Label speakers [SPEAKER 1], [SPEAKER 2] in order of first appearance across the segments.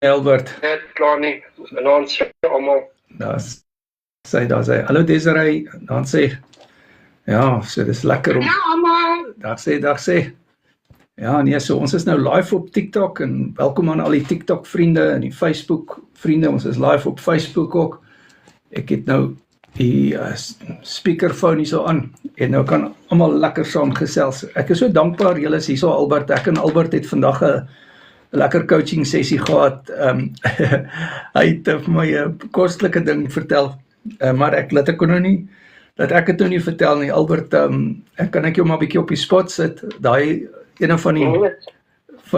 [SPEAKER 1] Albert.
[SPEAKER 2] Net klaar nie, en dan sê allemaal.
[SPEAKER 1] Daar sê, hallo Desiree, dan sê, ja, so dis lekker om.
[SPEAKER 3] Ja, allemaal.
[SPEAKER 1] Dag sê. Ja, nee, so ons is nou live op TikTok en welkom aan al die TikTok vriende en die Facebook vriende, ons is live op Facebook ook. Ek het nou die speakerphone hier so aan en nou kan allemaal lekker saam gesels. Ek is so dankbaar, julle is hier so Albert, ek en Albert het vandag 'n lekker coaching sessie gehad. Hy het vir my 'n kostelike ding vertel, maar ek laat ek het nou nie vertel nie. Albert, kan ek jou maar 'n bietjie op die spot sit, daai ene van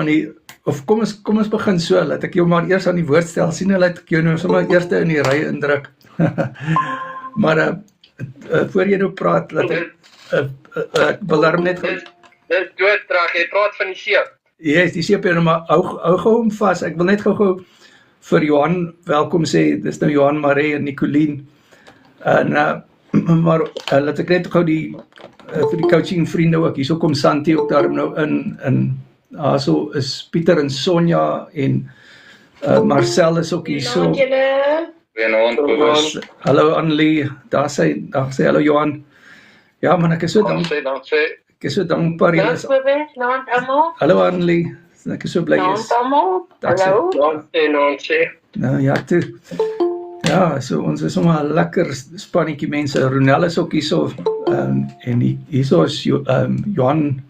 [SPEAKER 1] die of kom ons begin so, laat ek jou maar eers aan die woord stel, sien hulle het ek jou nou sommer eerste in die ry indruk. Maar voor jy nou praat, laat ek wil daarom net
[SPEAKER 2] Dis dooddrag, jy praat van die seep.
[SPEAKER 1] Yes, die seep, maar hou gou hom vas. Ek wil net gou vir Johan welkom sê, dis nou Johan, Marie en Nicolien. En maar laat ek net gou vir die coaching vriende ook, hierso kom Santi ook daarom nou in so is Pieter en Sonja en Marcel is ook hierso. Hallo Annelie, daar sê hallo Johan. Ja man, ek is so dankbaar. Hallo Annelie, ek is so bly is.
[SPEAKER 2] Hallo.
[SPEAKER 1] Nou ja, toe. Ja, so ons is sommer 'n lekker spannetjie mense. Ronel is ook hierso en hierso is Johan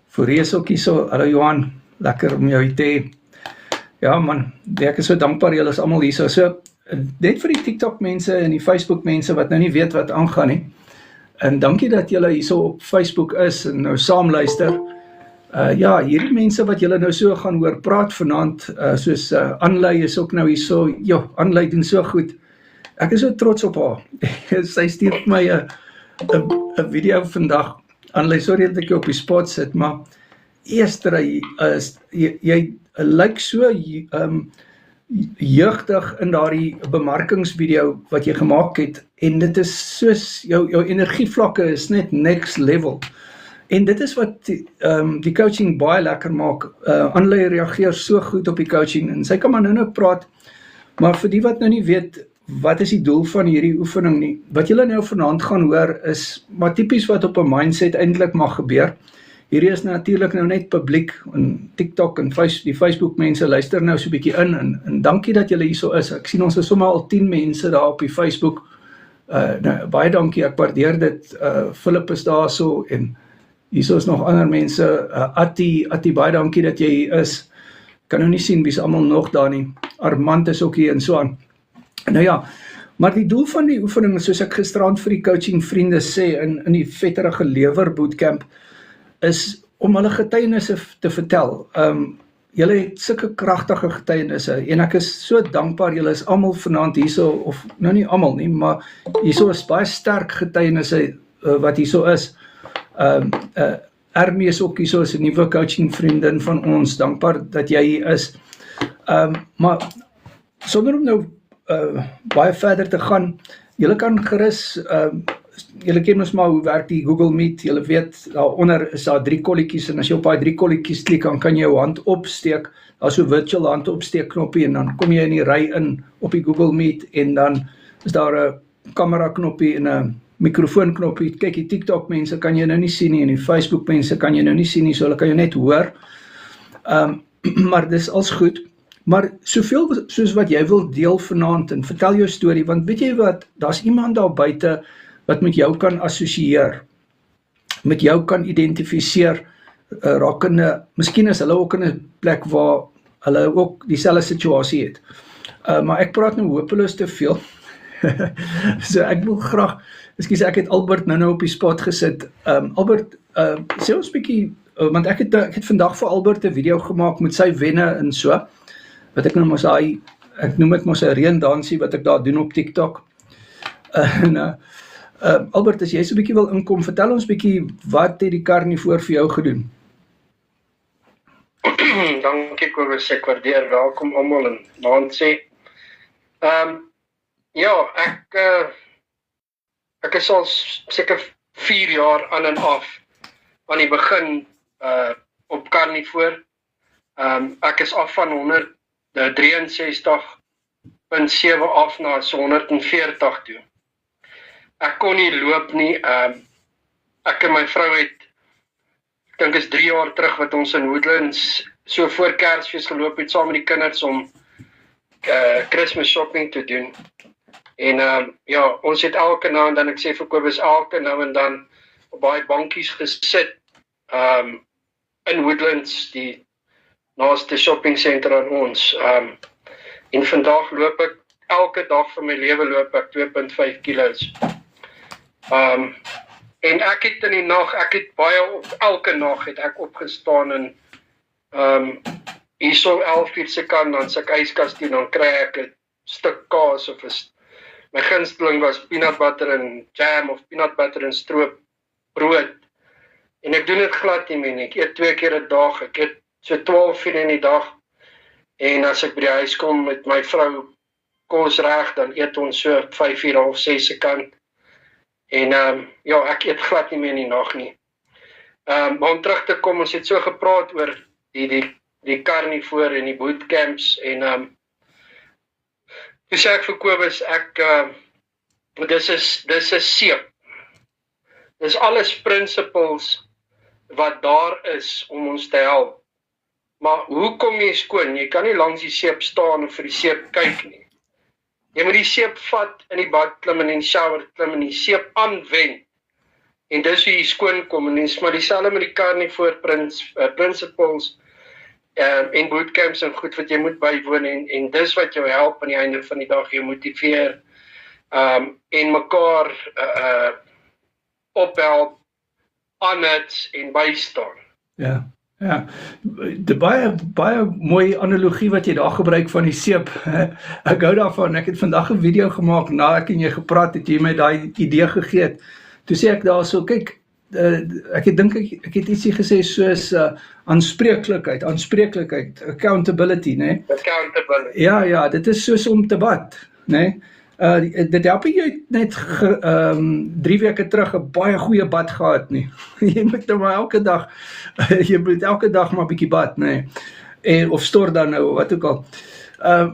[SPEAKER 1] Fourie is ook hierso. Hallo Johan, lekker om jou te hê. Ja man, ek is so dankbaar julle is almal hierso. So net vir die TikTok mense en die Facebook mense wat nou nie weet wat aangaan nie. En dankie dat julle hierso op Facebook is en nou saam luister. Ja, hierdie mense wat julle nou so gaan hoor praat vanaand, soos Anlei is ook nou hierso. Ja, Anlei doen so goed. Ek is so trots op haar. Sy stuur vir my 'n video vandag. Anlei, sorry dat ek jou op die spot sit, maar eerste jy lyk so jeugdig in daardie bemarkingsvideo wat jy gemaak het, en dit is soos jou energievlakke is net next level. En dit is wat die coaching baie lekker maak. Anlei reageer so goed op die coaching en sy kan maar nou praat, maar vir die wat nou nie weet wat is die doel van hierdie oefening nie, wat julle nou vanaand gaan hoor is maar tipies wat op 'n mindset eintlik mag gebeur. Hierdie is natuurlik nou net publiek en TikTok en die Facebook mense luister nou so 'n bietjie in en dankie dat julle hierso is. Ek sien ons is sommer al 10 mense daar op die Facebook. Nou, baie dankie, ek waardeer dit. Philip is daar so en hierso is nog ander mense. Atti, baie dankie dat jy hier is. Kan nou nie sien wie is almal nog daar nie. Armand is ook hier en so aan. Nou ja, maar die doel van die oefening, soos ek gisterand vir die coaching vriende sê in die vetterige lewer bootcamp, is om hulle getuienisse te vertel. Julle het sulke kragtige getuienisse en ek is so dankbaar, julle is almal vanaand hierso, of nou nie almal nie, maar hierso is baie sterk getuienisse wat hierso is. Ermie is ook hierso, is 'n nuwe coaching vriendin van ons, dankbaar dat jy hier is. Maar sonder om nou baie verder te gaan, julle kan gerus, julle ken ons maar hoe werk die Google Meet, julle weet, daaronder is daar 3 kolletjies, en as jy op daai 3 kolletjies klik, dan kan jy jou hand opsteek, daar is so virtual hand opsteek knoppie, en dan kom jy in die ry in op die Google Meet, en dan is daar 'n kamera knoppie en 'n mikrofoon knoppie. Kyk, die TikTok mense kan jy nou nie sien nie, en die Facebook mense kan jy nou nie sien nie, so hulle kan jy net hoor. Maar dis als goed. Maar soveel soos wat jy wil deel vanaand en vertel jou storie, want weet jy wat, daar's iemand daar buite wat met jou kan assosieer, met jou kan identifiseer, rakende, miskien is hulle ook in 'n plek waar hulle ook dieselfde situasie het. Maar ek praat nou hopeloos te veel. So ek wil graag, ek het Albert nou op die spot gesit. Albert, sê ons bietjie, want ek het vandag vir Albert 'n video gemaak met sy wenne en so, wat ek nou mos ek noem dit mos 'n reëndansie wat ek daar doen op TikTok. Albert, as jy so 'n bietjie wil inkom, vertel ons bietjie, wat het die karnivoor vir jou gedoen?
[SPEAKER 2] Dankie Kobus, ek waardeer, welkom almal en naand sê. Ja, ek is al seker 4 jaar aan en af, aan die begin op karnivoor. Ek is af van 63.7 af na 140 toe. Ek kon nie loop nie. Ek en my vrou het, ek dink is 3 jaar terug wat ons in Woodlands so voor Kersfees geloop het saam met die kinders om Christmas shopping te doen. En ja, ons het elke nou en dan, ek sê vir Kobus, elke nou en dan op baie bankies gesit in Woodlands, die naaste shopping center aan ons. En vandag loop ek, elke dag van my lewe loop ek 2.5 kilos. En ek het in die nag, elke nag het ek opgestaan en hier so 11 uur se kant, dan sit ek yskas toe, dan kry ek 'n stuk kaas of my gunsteling was peanut butter en jam of peanut butter en stroop brood. En ek doen dit glad nie meer nie. Ek eet 2 keer 'n dag. Ek eet so 12 uur in die dag. En as ek by die huis kom met my vrou kos reg, dan eet ons so 5 uur, half 6 se kant. En ja, ek eet glad nie meer in die nag nie. Maar om terug te kom, ons het so gepraat oor die carnivore en die bootcamps en toe sê ek vir Kobus, dis 'n seep. Dis alles principles wat daar is om ons te help. Maar hoe kom jy skoon? Jy kan nie langs die seep staan en vir die seep kyk nie. Jy moet die seep vat, in die bad klim en in die shower klim en die seep aanwend. En dis hoe jy skoon kom. En dis maar dieselfde met die carnivore principles en bootcamps en goed wat jy moet bywoon en dis wat jou help aan die einde van die dag, jy motiveer en mekaar ophelp, aanhits en bystaan.
[SPEAKER 1] Ja, ja. Die baie mooi analogie wat jy daar gebruik van die seep. Ek hou daarvan. Ek het vandag 'n video gemaak na ek en jy gepraat het, jy my daai idee gegee het. Toe sê ek daar so, kyk, ek het ietsie gesê soos aanspreeklikheid, accountability, né?
[SPEAKER 2] Accountability.
[SPEAKER 1] Ja, dit is soos om te bad, né? Dit help jy net 3 weke terug 'n baie goeie bad gehad nie. Jy moet nou maar elke dag maar 'n bietjie bad, né? Of stort dan nou, wat ook al.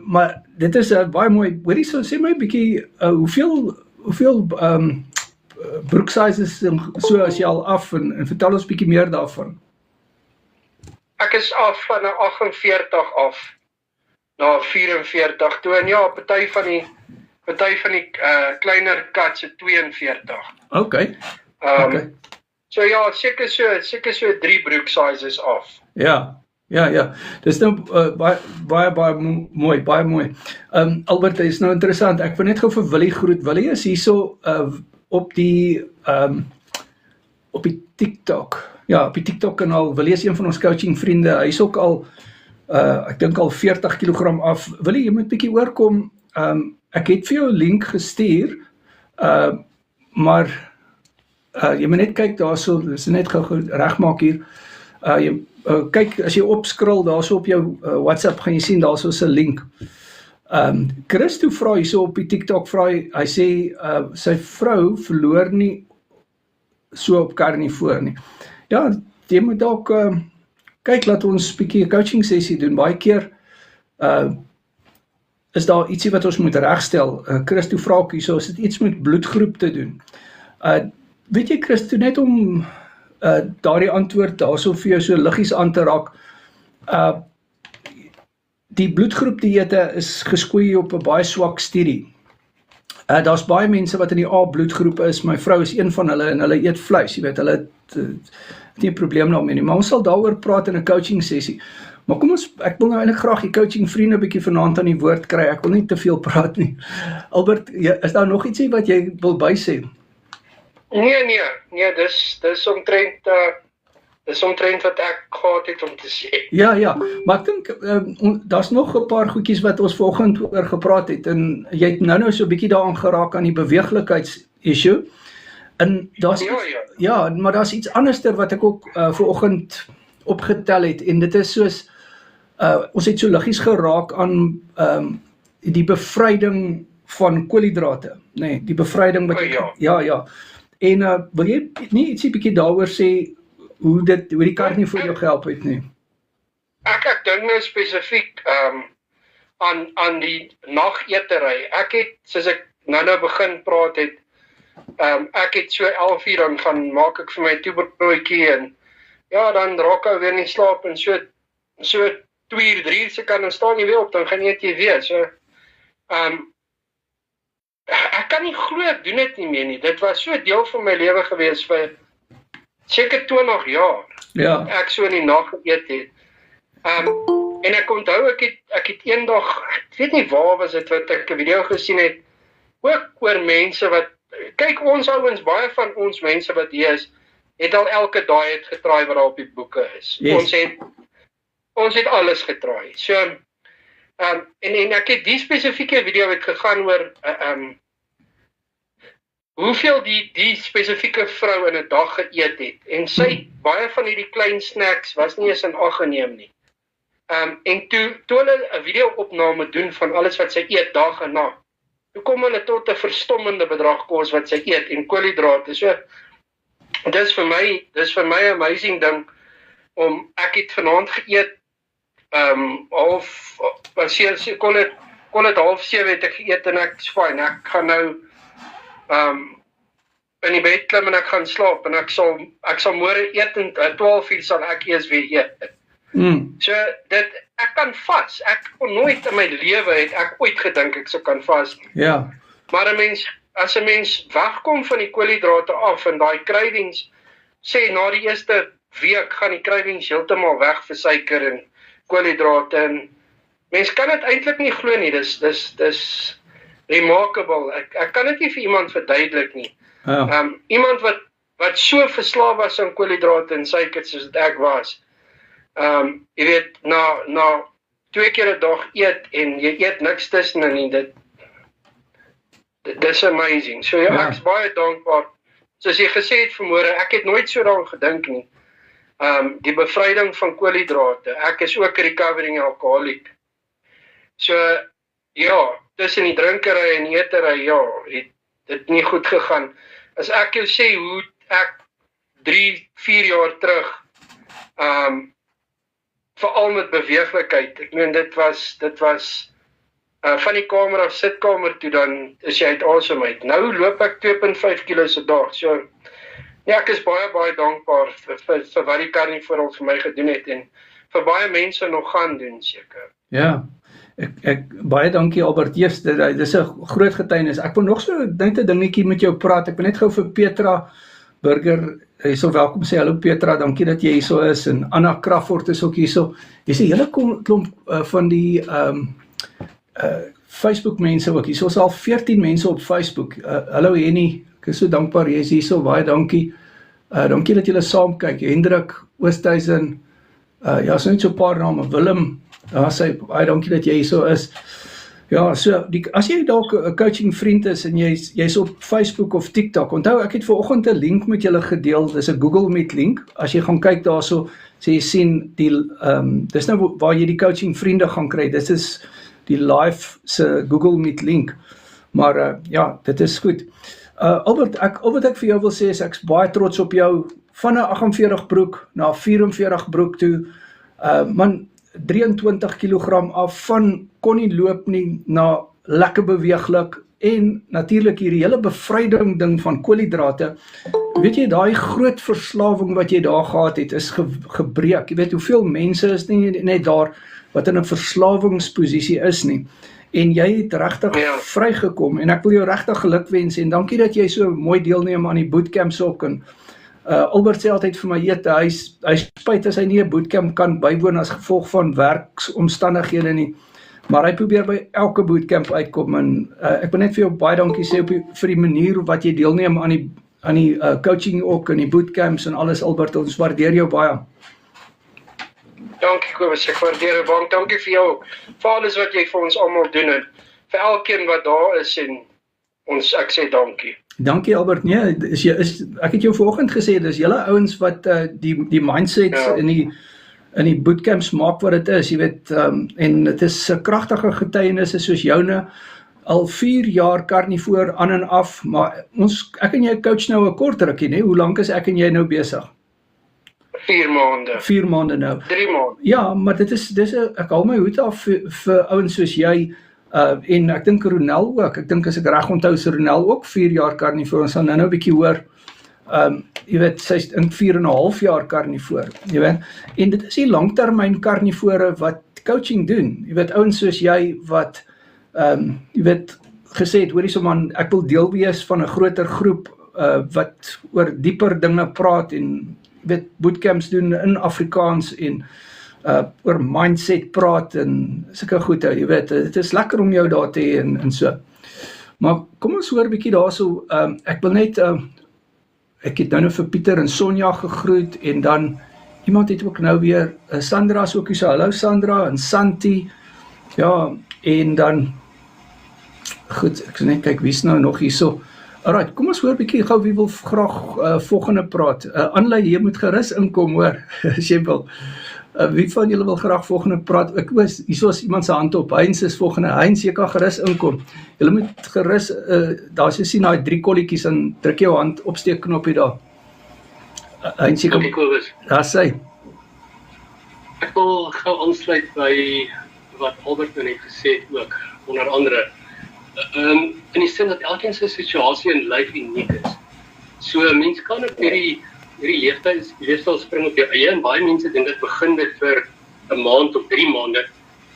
[SPEAKER 1] Maar dit is baie mooi. Hoorie, so sê my 'n bietjie hoeveel broek sizes so as jy al af en vertel ons 'n bietjie meer daarvan.
[SPEAKER 2] Ek is af van 'n 48 af na 44 toe en ja, party van die kleiner cuts se 42.
[SPEAKER 1] Okay.
[SPEAKER 2] So ja, seker so 3 broek sizes af.
[SPEAKER 1] Ja. Dis nou baie mooi, baie mooi. Albert, dit is nou interessant. Ek wil net gou vir Willie groet. Willie is hierso op die TikTok. Ja, op die TikTok kanaal. Willie is een van ons coaching vriende. Hy is ook al ek dink al 40 kg af. Willie, jy moet bietjie oorkom. Ek het vir jou 'n link gestuur. Maar jy moet net kyk daarso, dis net gou regmaak hier. Kyk, as jy opskrol daarso op jou WhatsApp, gaan jy sien daarso 'n link. Christo vra hierso op die TikTok, hy sê sy vrou verloor nie so op carnivore nie. Ja, jy moet dalk kyk, laat ons 'n bietjie 'n coaching sessie doen. Baie keer is daar ietsie wat ons moet regstel. Christo vra ook hierso, is dit iets met bloedgroep te doen? Weet jy, Christo, net om daardie antwoord daarso vir jou so liggies aan te raak, die bloedgroep diëte is geskoei op 'n baie swak studie. Daar's baie mense wat in die A bloedgroep is. My vrou is een van hulle en hulle eet vleis, jy weet, hulle het nie 'n probleem daarmee nie, maar ons sal daaroor praat in 'n coaching sessie. Maar kom ons, ek wil nou eintlik graag die coaching vriende 'n bietjie vanaand aan die woord kry. Ek wil nie te veel praat nie. Albert, is daar nog ietsie wat jy wil bysê?
[SPEAKER 2] Nee, dis omtrent wat ek gehad het om te sê.
[SPEAKER 1] Ja, maar ek dink daar's nog 'n paar goedjies wat ons vanoggend oor gepraat het en jy het nou so 'n bietjie daaraan geraak aan die beweeglikheids-issue. En daar's ja, maar daar's iets anderster wat ek ook vanoggend opgetel het en dit is soos ons het so liggies geraak aan die bevryding van koolhidrate, nee, die bevryding wat ja. En wil jy nie ietsie bietjie daaroor sê hoe die carnivore jou gehelp het nie?
[SPEAKER 2] Ek dink nou spesifiek aan die nagetery. Ek het, soos ek nou begin praat het, ek het so 11 uur dan gaan maak ek vir my toebroodjie en ja, dan raak ek weer in slaap en so 2 uur, 3 uur se kan dan staan jy weer op, dan gaan eet jy weer. So, ek kan nie glo ek doen dit nie meer nie. Dit was so deel van my lewe gewees vir seker 20 jaar.
[SPEAKER 1] Ja.
[SPEAKER 2] Ek so in die nag geëet het. En ek onthou ek het eendag, ek weet nie waar was dit wat ek 'n video gesien het, ook oor mense wat, kyk ons ouens, baie van ons mense wat hier is, het al elke diet getraai wat daar op die boeke is.
[SPEAKER 1] Yes.
[SPEAKER 2] Ons het alles getraai. So, en ek het die spesifieke video het gegaan oor, hoeveel die spesifieke vrou in 'n dag geëet het. En sy het baie van hierdie klein snacks was nie eens in ag geneem nie. En toe hulle 'n video-opname doen van alles wat sy eet dag en nag, toe kom hulle tot 'n verstommende bedrag kos wat sy eet en koolhidrate. So, dis vir my 'n amazing ding ek het vanaand geëet, kon het 6:30 het ek geëet en ek is fine. Ek gaan nou in die bed klim en ek gaan slaap en ek sal môre eet en 12 uur sal ek eers weer eet. So, ek kan vas. Ek kon nooit in my lewe het ek ooit gedink ek sou kan vas nie.
[SPEAKER 1] Ja.
[SPEAKER 2] Maar as 'n mens wegkom van die koolhidrate af en daai cravings, sê na die eerste week gaan die cravings heeltemal weg vir suiker en koolhidrate en mens kan dit eintlik nie glo nie. Dis remarkable. Ek kan dit nie vir iemand verduidelik nie.
[SPEAKER 1] Ja.
[SPEAKER 2] Iemand wat so verslaaf was aan koolhidrate en suiker soos ek was. Jy weet, na 2 keer 'n dag eet en jy eet niks tussenin nie, dis amazing. So ja, ek is baie dankbaar. Soos jy gesê het vanmôre, ek het nooit so daaraan gedink nie. Die bevryding van koolhidrate. Ek is ook 'n recovering alcoholic. So ja, tussen die drinkery en eetery, ja, het dit nie goed gegaan. As ek jou sê hoe ek 3-4 jaar terug veral met beweeglikheid. Ek meen dit was van die kamer af sitkamer toe dan is jy uit asem uit. Nou loop ek 2.5 kilos 'n dag. So ja, ek is baie dankbaar vir wat die Carnivore vir my gedoen het en vir baie mense nog gaan doen seker.
[SPEAKER 1] Ja. Ek baie dankie Albert. Dis 'n groot getuienis. Ek wil nog so net 'n dingetjie met jou praat. Ek wil net gou vir Petra Burger hierso welkom sê. Hallo Petra, dankie dat jy hierso is en Anna Crawford is ook hierso. Dis 'n hele klomp van die Facebook mense ook. Hierso is al 14 mense op Facebook. Hallo Henny, ek is so dankbaar jy is hierso. Baie dankie. Dankie dat julle saam kyk. Hendrik Oosthuizen. Ja, so net so 'n paar name. Willem, sê baie dankie dat jy hierso is. Ja, so as jy dalk 'n coaching vriend is en jy's op Facebook of TikTok, onthou ek het vanoggend 'n link met julle gedeel. Dis 'n Google Meet link. As jy gaan kyk daarso, sê jy sien die dis nou waar jy die coaching vriende gaan kry. Dit is die live se Google Meet link. Maar ja, dit is goed. Albert, al wat ek vir jou wil sê is ek's baie trots op jou van 'n 48 broek na 44 broek toe. Man 23 kg af van kon nie loop nie na lekker beweeglik en natuurlik hierdie hele bevryding ding van koolhidrate. Weet jy, daai groot verslawing wat jy daar gehad het is gebreek. Jy weet hoeveel mense is nie net daar wat in 'n verslawingsposisie is nie. En jy het regtig vrygekom en ek wil jou regtig gelukwens en dankie dat jy so mooi deelneem aan die bootcamps ook. En Albert sê altyd vir my, hy spyt as hy nie 'n bootcamp kan bywoon as gevolg van werksomstandighede nie, maar hy probeer by elke bootcamp uitkom en ek wil net vir jou baie dankie sê vir die manier wat jy deelneem aan die coaching ook en die bootcamps en alles. Albert, ons waardeer jou baie.
[SPEAKER 2] Dankie Kobus, ek waardeer baie. Dankie vir jou vir alles wat jy vir ons almal doen en vir elkeen wat daar is en ek sê dankie.
[SPEAKER 1] Dankie Albert. Nee, ek het jou vanoggend gesê, dis julle ouens wat die mindsets in die bootcamps maak wat dit is, jy weet, en dit is 'n kragtige getuienisse soos joune, al 4 jaar Carnivore aan en af, maar ek en jy coach nou 'n kort rukkie, né? Hoe lank is ek en jy nou besig?
[SPEAKER 2] 4 maande,
[SPEAKER 1] 4 maande nou.
[SPEAKER 2] 3 maande.
[SPEAKER 1] Ja, maar ek hou my hoed af vir ouens soos jy, en ek dink Ronel ook, ek dink as ek reg onthou, is Ronel ook 4 jaar karnivoor, ons gaan nou 'n bietjie hoor, jy weet, sy's in 4,5 jaar karnivoor, jy weet, en dit is die langtermyn karnivore wat coaching doen, jy weet, ouens soos jy wat, jy weet, gesê het, hoorie so man, ek wil deel wees van 'n groter groep, wat oor dieper dinge praat en, jy weet, bootcamps doen in Afrikaans en, oor mindset praat en sulke goede, jy weet, dit is lekker om jou daar te hê en so. Maar kom ons hoor 'n bietjie daarso, ek wil net, ek het nou vir Pieter en Sonja gegroet en dan iemand het ook nou weer, Sandra is ook hier, so hallo Sandra en Santi, ja, en dan, goed, ek sal net kyk, wie is nou nog hier so. Alright, kom ons hoor 'n bietjie gou wie wil graag volgende praat. Anlei, jy moet gerus inkom hoor, as jy wil. Wie van julle wil graag volgende praat? Ek was, hier is iemand se hand op, Heinz is volgende, Heinz, jy kan gerus inkom. Julle moet gerus, daar as jy sien daai 3 kolletjies, dan druk jou hand opsteek knoppie daar. Heinz, jy kan, daar sê.
[SPEAKER 3] Ek wil gou aansluit by wat Albert net gesê het ook, onder andere. In die sin dat elkeen se situasie in lewe uniek is. So mense kan op hierdie leefstyl spring op jou eie, en baie mense dink dit begin dit vir 'n maand of 3 maande,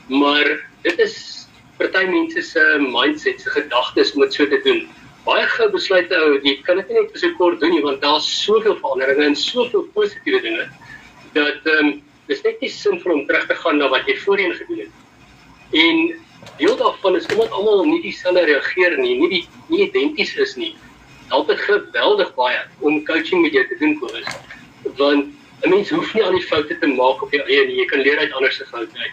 [SPEAKER 3] maar dit is party mense se mindset, se gedagtes om dit so te doen. Baie gou besluit jy kan dit nie net so kort doen nie, want daar's soveel veranderinge en soveel positiewe dinge, dat dis net nie sinvol om terug te gaan na wat jy voorheen gedoen het. En deel daarvan is omdat almal nie dieselfde reageer nie identies is nie. Help dit geweldig baie om coaching met jou te doen, Kobus. Want 'n mens hoef nie al die foute te maak op jou eie nie, jy kan leer uit ander se foute uit.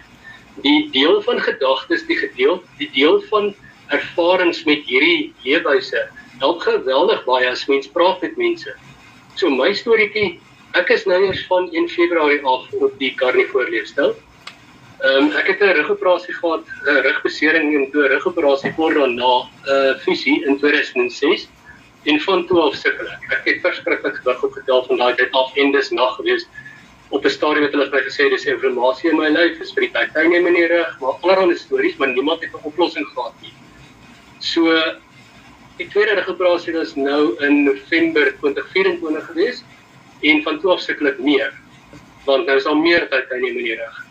[SPEAKER 3] Die deel van gedagtes, die deel van ervarings met hierdie leefwyse, help geweldig baie as mens praat met mense. So my storieetjie, ek is nou eers van 1 Februarie af op die karnivoor leefstyl. Ek het 'n rugoperasie gehad, 'n rugbesering en toe 'n rugoperasie kort daarna fusie in 2006 en van toe af sukkel ek. Ek het verskriklik gewig opgetel van daai tyd af en dis nag gewees. Op 'n stadium het hulle vir my gesê dis inflammasie in my lyf, is vir die titanium in die rug, maar allerlei stories, maar niemand het 'n oplossing gehad nie. So die tweede rugoperasie was nou in November 2024 gewees en van toe af sukkel ek meer, want nou is al meer titanium in die rug.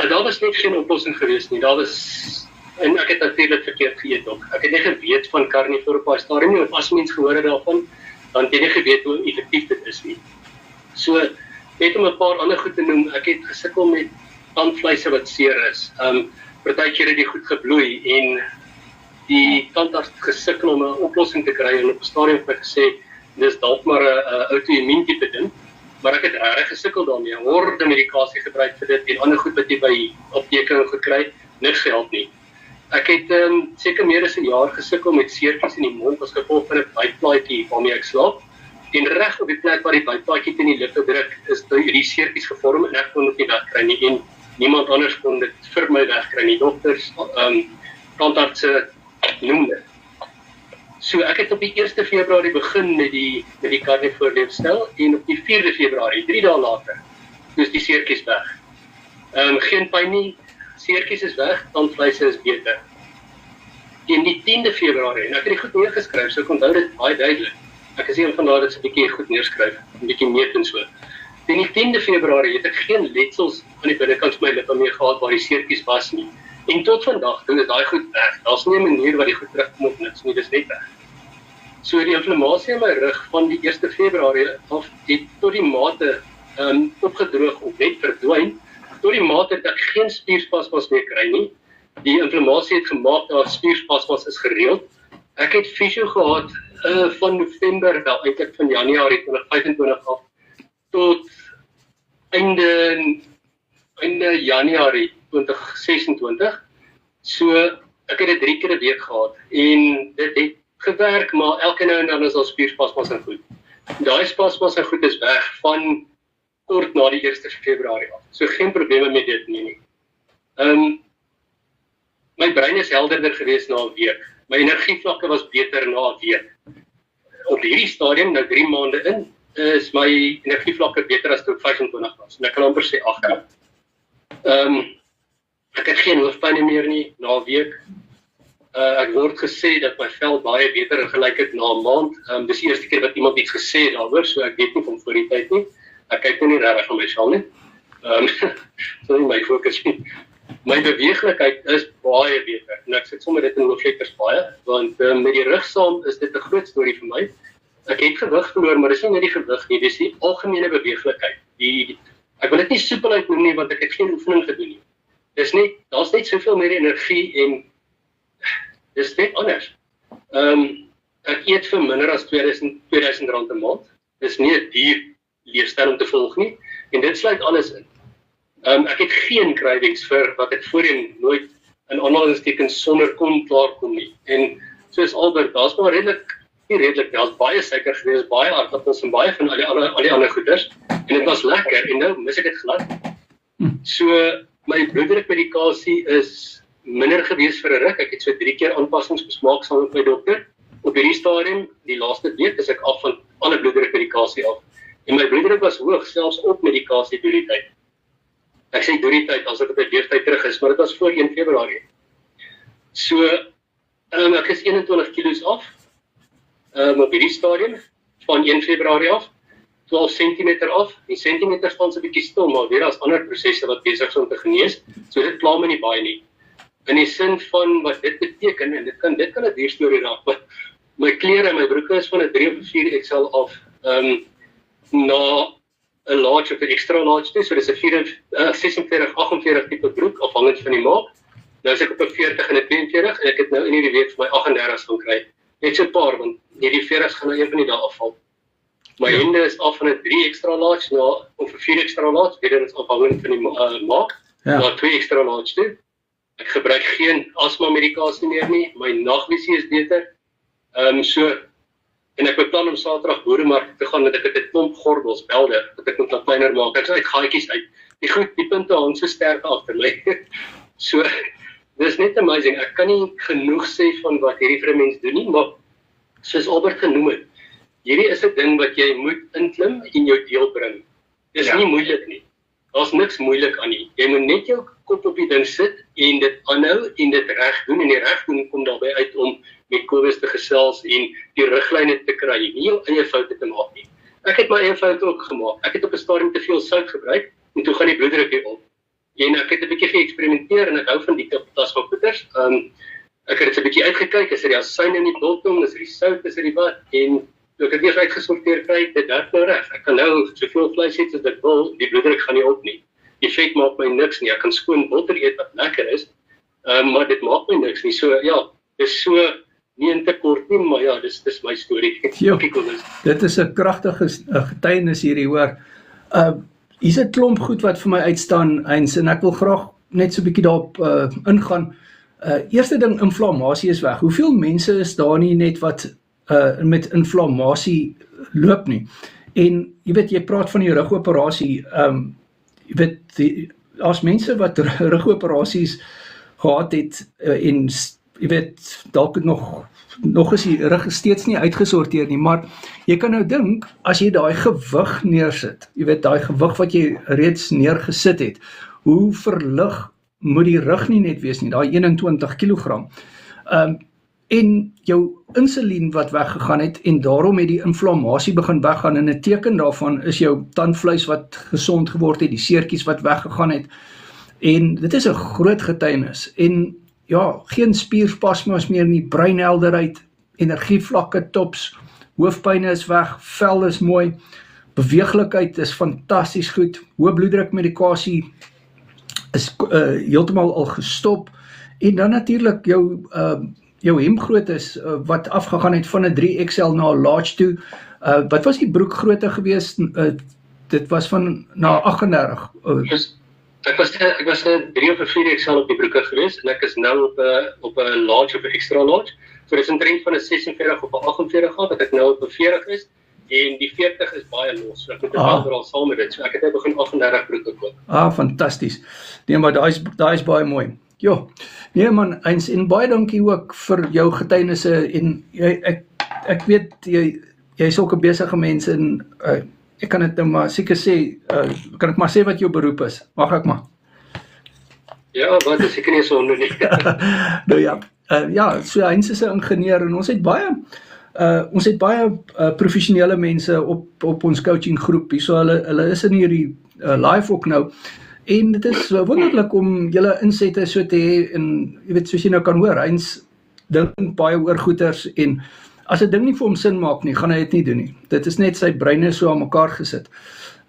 [SPEAKER 3] Daar was net geen oplossing gewees nie. En ek het natuurlik verkeerd geëet ook. Ek het nie geweet van karnivoor op daai stadium nie, of as mens gehoor het daarvan, dan het jy nie geweet hoe effektief dit is nie. So, net om 'n paar ander goed te noem, ek het gesukkel met tandvleise wat seer is. Partykeer het die goed gebloei en die tandarts gesukkel om 'n oplossing te kry en op 'n stadium het my gesê, dis dalk maar 'n outoimmuun tipe ding. Maar ek het regtig gesukkel daarmee, horde medikasie gebruik vir dit en ander goed wat jy by apteke gekry, niks gehelp nie. Ek het seker meer as 'n jaar gesukkel met seertjies in die mond as gevolg van 'n bytplaatjie waarmee ek slaap. En reg op die plek waar die bytplaatjie teen die lippe druk, is die seertjies gevorm en ek kon dit nie wegkry nie en niemand anders kon dit vir my wegkry nie. Dokters, tandartse noem dit. So ek het op die 1 Februarie begin met die karnivoor leefstyl en op die 4de Februarie, 3 dae later, is die seertjies weg. Geen pyn nie, seertjies is weg, tandvleise is beter. En die 10de Februarie, en ek het dit goed neergeskryf, so ek onthou dit baie duidelik. Ek is een van daardie wat 'n bietjie goed neerskryf, 'n bietjie meet en so. En die 10de Februarie het ek geen letsels aan die binnekant van my lippe meer gehad waar die seertjies was nie. En tot vandag doen dit daai goed weg. Daar's nie 'n manier wat die goed terugkom op niks nie, dis net weg. So die inflammasie in my rug van die 1 Februarie af het tot die mate opgedroog of net verdwyn, tot die mate dat ek geen spierspasmas meer kry nie. Die inflammasie het gemaak dat spierspasmas is gereeld. Ek het fisio gehad van November, wel eintlik van Januarie 2025 af tot einde Januarie 2026. So ek het dit 3 keer 'n week gehad en dit het gewerk, maar elke nou en dan is al spierspasmas en goed. Daai spasmas en goed is weg van kort na die 1 Februarie af. So geen probleme met dit nie. My brein is helderder geweest na 'n week. My energievlakke was beter na 'n week. Op hierdie stadium, nou 3 maande in, is my energievlakke beter as toe ek 25 was. En ek kan amper sê 8. Ek het geen hoofpyn meer nie na 'n week. Ek word gesê dat my vel baie beter gelyk het na 'n maand. Dis die eerste keer wat iemand iets gesê het daaroor, so ek weet nie van voor die tyd nie. Ek kyk nie regtig na my vel nie. So nie my fokus nie. My beweeglikheid is baie beter. En ek sit sommer dit in hoofletters baie, want met die rug saam is dit 'n groot storie vir my. Ek het gewig verloor, maar dis nie net die gewig nie, dis die algemene beweeglikheid. Ek wil dit nie soepel uitnoem nie, want ek het geen oefening gedoen nie. Daar's net soveel meer energie en dis net anders. Ek eet vir minder as R2000 'n maand. Dis nie 'n duur leefstyl om te volg nie, en dit sluit alles in. Ek het geen cravings vir wat ek voorheen nooit in aanhalingstekens sonder kon klaarkom nie. En soos Albert, daar's maar daar's baie suiker gewees, baie aardappels en baie van al die ander goeders. En dit was lekker, en nou mis ek dit glad. So, my bloeddrukmedikasie is minder gewees vir 'n ruk. Ek het so 3 keer aanpassings besmaak saam met my dokter. Op hierdie stadium, die laaste week, is ek af van alle bloeddrukmedikasie af. En my bloeddruk was hoog, selfs op medikasie deur die tyd. Ek sê deur die tyd, as ek op die leeftyd terug is, maar dit was voor 1 Februarie. So, ek is 21 kilos af, op hierdie stadium, van 1 Februarie af, 12 centimeter af, die centimeter staan so 'n bietjie stil, maar weer as ander prosesse wat besig is om te genees, so dit pla my nie baie nie. In die sin van wat dit beteken, en dit kan 'n duur storie raak, maar my klere en my broeke is van 'n 3 of 'n 4 XL af, na 'n large of 'n extra large toe, so dis 'n 46-48 tipe broek, afhangend van die maat. Nou is ek op 'n 40 en 'n 42, en ek het nou in hierdie week vir my 38 gaan kry. Net so 'n paar, want hierdie 40's gaan nou een van die dae afval. My hemde is af van 'n 3 extra large of 'n 4 extra large, dit is afhangend van die maat, na 2 extra large toe. Ek gebruik geen asma medikasie meer nie, my nagvisie is beter. En ek beplan om Saterdag boeremark te gaan, want ek het 'n klomp gordels, belde, wat ek moet kleiner maak. Ek sê uit gaatjies uit. Die punte hang so sterk agter my. So, dis net amazing. Ek kan nie genoeg sê van wat hierdie vir 'n mens doen nie, maar soos Albert genoem het, hierdie is 'n ding wat jy moet inklim en jou deel bring. Dis nie moeilik nie. Daar's niks moeilik aan nie. Jy moet net jou kop op die ding sit en dit aanhou en dit reg doen, en die reg doen kom daarbey uit om met Kobus te gesels en die riglyne te kry, nie jou eie foute te maak nie. Ek het my eie foute ook gemaak. Ek het op 'n stadium te veel sout gebruik, en toe gaan die bloeddruk weer op. En ek het 'n bietjie geëksperimenteer, en ek hou van die tasmakgoeders. Ek het dit 'n bietjie uitgekyk, is die asyn in die biltong, is die sout, is die wat, en toe ek het eers uitgesorteer kry, dit werk nou reg. Ek kan nou soveel vleis eet as ek wil, die bloeddruk gaan nie op nie. Die vet maak my niks nie. Ek kan skoon botter eet wat lekker is, maar dit maak my niks nie. So ja, dis so nie in te kort nie, maar ja, dis my storie.
[SPEAKER 1] Dit is 'n kragtige getuienis hierdie, hoor. Hier's 'n klomp goed wat vir my uitstaan, en ek wil graag net so 'n bietjie daarop ingaan. Eerste ding, inflammasie is weg. Hoeveel mense is daar nie net wat met inflammasie loop nie? En jy weet, jy praat van die rugoperasie, jy weet, as mense wat rugoperasies gehad het, en jy weet, dalk nog is die rug steeds nie uitgesorteer nie, maar jy kan nou dink, as jy daai gewig neersit, jy weet, daai gewig wat jy reeds neergesit het, hoe verlig moet die rug nie net wees nie, daai 21 kilogram, en jou insulien wat weggegaan het, en daarom het die inflammasie begin weggaan, en 'n teken daarvan is jou tandvleis wat gesond geword het, die seertjies wat weggegaan het, en dit is 'n groot getuienis, en ja, geen spierspasmas meer nie, breinhelderheid, energievlakke tops, hoofpyne is weg, vel is mooi, beweeglikheid is fantasties goed, hoë bloeddrukmedikasie is heeltemal al gestop, en dan natuurlik jou hemgrootte is wat afgegaan het van 'n 3XL na 'n large toe. Wat was die broekgrootte gewees? Dit was van na 38.
[SPEAKER 3] Ek was 'n 3 of 'n 4XL op die broeke gewees, en ek is nou op 'n large of 'n extra large. So dis 'n trend van 'n 46 op 'n 48 gehad, dat ek nou op 'n 40 is, en die 40 is baie los. So ek moet wel saam met dit. So ek het nou begin 38 broeke koop.
[SPEAKER 1] Fantasties. Nee, maar daai is baie mooi. Jo, nee man, en baie dankie ook vir jou getuienisse, en ek weet, jy is ook 'n besige mens en ek kan dit nou maar seker sê, kan ek maar sê wat jou beroep is? Mag ek maar?
[SPEAKER 3] Ja, wat is seker nie sonde nie.
[SPEAKER 1] Nou ja, ja, so Heinz is 'n ingenieur en ons het baie professionele mense op ons coaching groep. So hulle is in hierdie live ook nou. En dit is wonderlik om julle insette so te hê en jy weet soos jy nou kan hoor, Heinz dink baie oor goeters en as 'n ding nie vir hom sin maak nie, gaan hy dit nie doen nie. Dit is net sy brein is so aan mekaar gesit.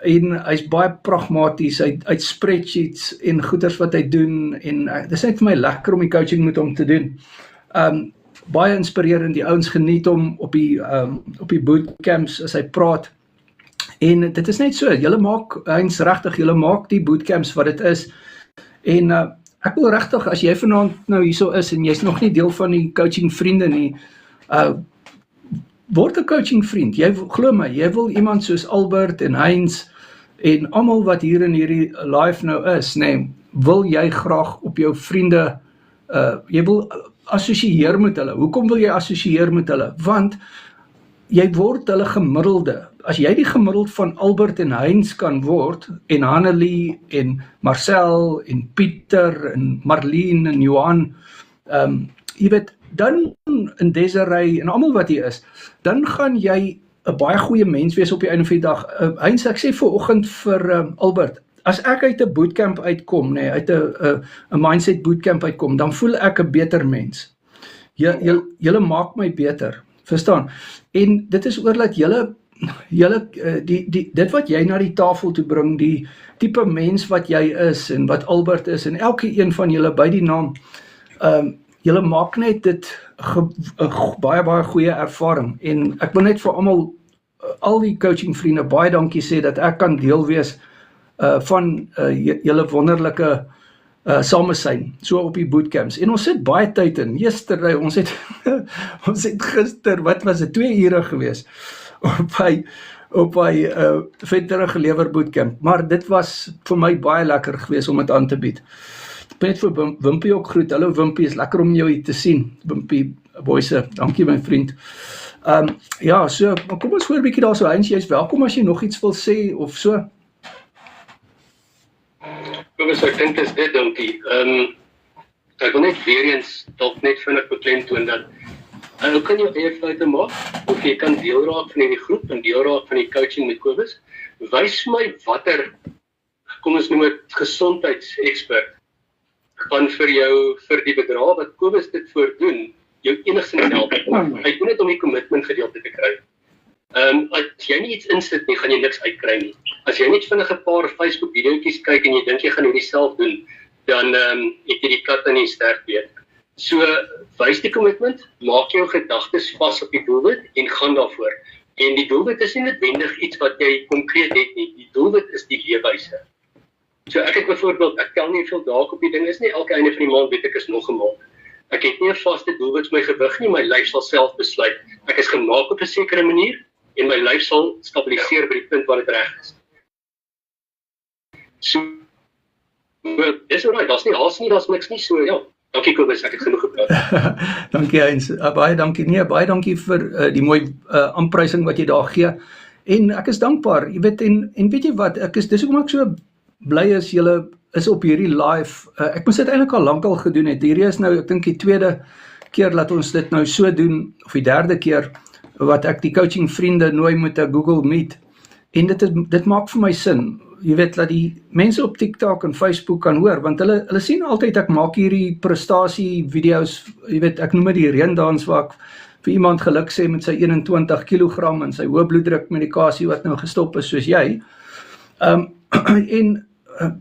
[SPEAKER 1] En hy's baie pragmaties, hy spreadsheets en goeters wat hy doen en dit is net vir my lekker om die coaching met hom te doen. Baie inspirerend, die ouens geniet hom op die bootcamps as hy praat. En dit is net so, Heinz regtig, julle maak die bootcamps wat dit is. En ek wil regtig, as jy vanaand nou hierso is en jy's nog nie deel van die coaching vriende nie, word 'n coaching vriend. Glo my, jy wil iemand soos Albert en Heinz en almal wat hier in hierdie live nou is, wil jy graag op jou vriende, jy wil assosieer met hulle. Hoekom wil jy assosieer met hulle? Want jy word hulle gemiddelde. As jy die gemiddeld van Albert en Heinz kan word, en Hanelie, en Marcel, en Pieter, en Marlene, en Johan, jy weet, dan in Desiree, en almal wat hier is, dan gaan jy 'n baie goeie mens wees op die einde van die dag. Heinz, ek sê vanoggend vir Albert, as ek uit 'n bootcamp uitkom, uit 'n mindset bootcamp uitkom, dan voel ek 'n beter mens. Julle maak my beter, verstaan? En dit is oor dat dit wat jy na die tafel toe bring, die tipe mens wat jy is, en wat Albert is, en elke een van julle by die naam, julle maak net dit 'n baie goeie ervaring, en ek wil net vir almal, al die coaching vriende, baie dankie sê, dat ek kan deel wees van julle wonderlike samesyn, so op die bootcamps, en ons sit baie tyd in, yesterday, ons het gister, wat was dit, 2 ure gewees, op hy vetterige lewer bootcamp, maar dit was vir my baie lekker gewees om dit aan te bied. Ek net vir Wimpie ook groet, hallo Wimpie, is lekker om jou hier te sien, Wimpie Boyse, dankie my vriend. Ja, so, maar kom ons hoor 'n bietjie daar so, Heinz, jy is welkom as jy nog iets wil sê, of so.
[SPEAKER 3] Ek dink dis dit, dankie. Ek wil net weer eens, dalk net vinnig beklemtoon dat, hoe kan jy eie foute maak, of jy kan deel raak van hierdie groep, en deel raak van die coaching met Kobus, wys my watter, kom ons noem het, gesondheidsexpert, kan vir die bedrag wat Kobus dit voor doen, jou enigstens help. Hy doen dit om die commitment gedeelte te kry. As jy nie iets insit nie, gaan jy niks uitkry nie. As jy net vinnig 'n paar Facebook videoetjies kyk en jy dink jy gaan hierdie self doen, dan het jy die kat in die stert weet. So, wys die commitment, maak jou gedagtes vas op die doelwit en gaan daarvoor. En die doelwit is nie noodwendig iets wat jy konkreet het nie. Die doelwit is die leefwyse. So ek het byvoorbeeld, ek tel nie veel dae op die ding is nie, elke einde van die maand weet ek is nog 'n maand. Ek het nie 'n vaste doelwit vir my gewig nie, my lyf sal self besluit. Ek is gemaak op 'n sekere manier en my lyf sal stabiliseer by die punt waar dit reg is. So, is alright, daar's nie haas nie, daar's niks nie, so ja. Dankie Kobus, ek het genoeg gepraat.
[SPEAKER 1] Dankie Heinz, baie dankie vir die mooi aanprysing wat jy daar gee. En ek is dankbaar, jy weet, en weet jy wat, dis hoekom ek so bly is, julle is op hierdie live, ek moes dit eintlik al lankal gedoen het, hierdie is nou, ek dink die 2de keer dat ons dit nou so doen, of die 3de keer, wat ek die coaching vriende nooi met 'n Google Meet, en dit maak vir my sin, jy weet, dat die mense op TikTok en Facebook kan hoor, want hulle sien altyd, ek maak hierdie prestasie video's, jy weet, ek noem dit die reendans, waar ek vir iemand geluk sê met sy 21 kg en sy hoë bloeddruk medikasie wat nou gestop is, soos jy, en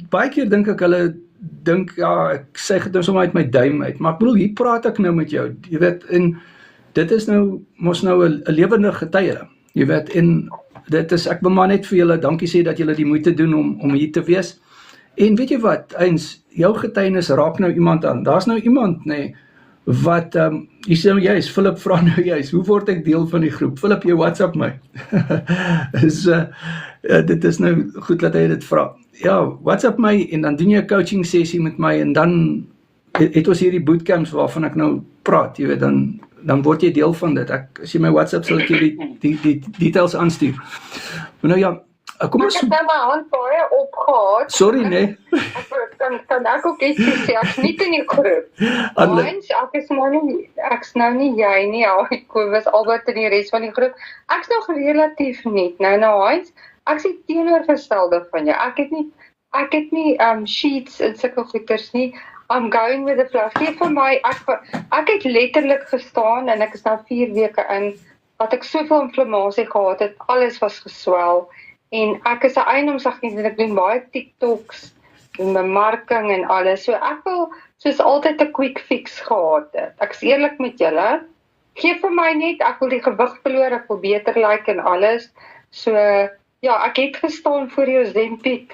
[SPEAKER 1] baie keer dink ek, hulle dink, ja, ek sê dit nou sommer uit my duim uit, maar ek bedoel, hier praat ek nou met jou, jy weet, en dit is nou, mos nou 'n lewende getuie, jy weet, en dit is, ek wil maar net vir julle dankie sê dat julle die moeite doen om hier te wees, en weet jy wat, Heinz, jou getuienis raak nou iemand aan, daar's nou iemand, wat, jy sê nou juist, Philip vra nou juist, hoe word ek deel van die groep? Philip, jy WhatsApp my. Dit is nou goed dat hy dit vra. Ja, WhatsApp my, en dan doen jy 'n coaching sessie met my, en dan het ons hierdie bootcamps waarvan ek nou praat, jy weet, dan dan word jy deel van dit. As jy my WhatsApp sal ek jy die details aanstuur. Maar nou ja, kom ons...
[SPEAKER 4] Ek het nou my hand baie opgehaat.
[SPEAKER 1] Sorry, nee.
[SPEAKER 4] Kan ek ook iets sê, ek is nie in die groep. Hans, ek's nou nie jy nie, Kobus, Albert en die res van die groep. Ek's nog relatief nie. Nou Hans, ek is die teenoorgestelde van jou. Ek het nie sheets en sulke goeders nie. I'm going with the flow. Gee vir my, ek het letterlik gestaan en ek is nou 4 weke in, wat ek soveel inflammasie gehad het, alles was geswel. En ek is 'n eiendomsagent en ek doen baie TikToks en bemarking en alles. So ek wil soos altyd 'n quick fix gehad het. Ek is eerlik met julle. Gee vir my net, ek wil die gewig verloor, ek wil beter lyk en alles. So ja, ek het gestaan voor die Ozempic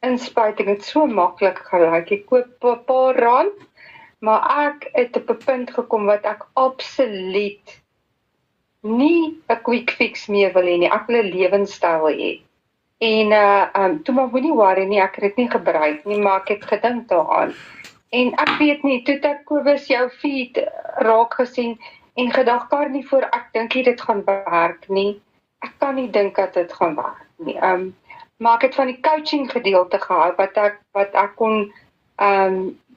[SPEAKER 4] inspuiting. Het so maklik gelyk. Ek koop 'n paar rand, maar ek het op 'n punt gekom wat ek absoluut nie 'n quick fix meer wil hê nie. Ek wil 'n lewenstyl hê. En toe maar moenie worry nie, ek het dit nie gebruik nie, maar ek het gedink daaraan. En ek weet nie, toe ek Kobus jou feed raak gesien en gedag Carnivore, ek dink nie dit gaan werk nie. Ek kan nie dink dat dit gaan werk nie. Maar ek het van die coaching gedeelte gehou wat ek kon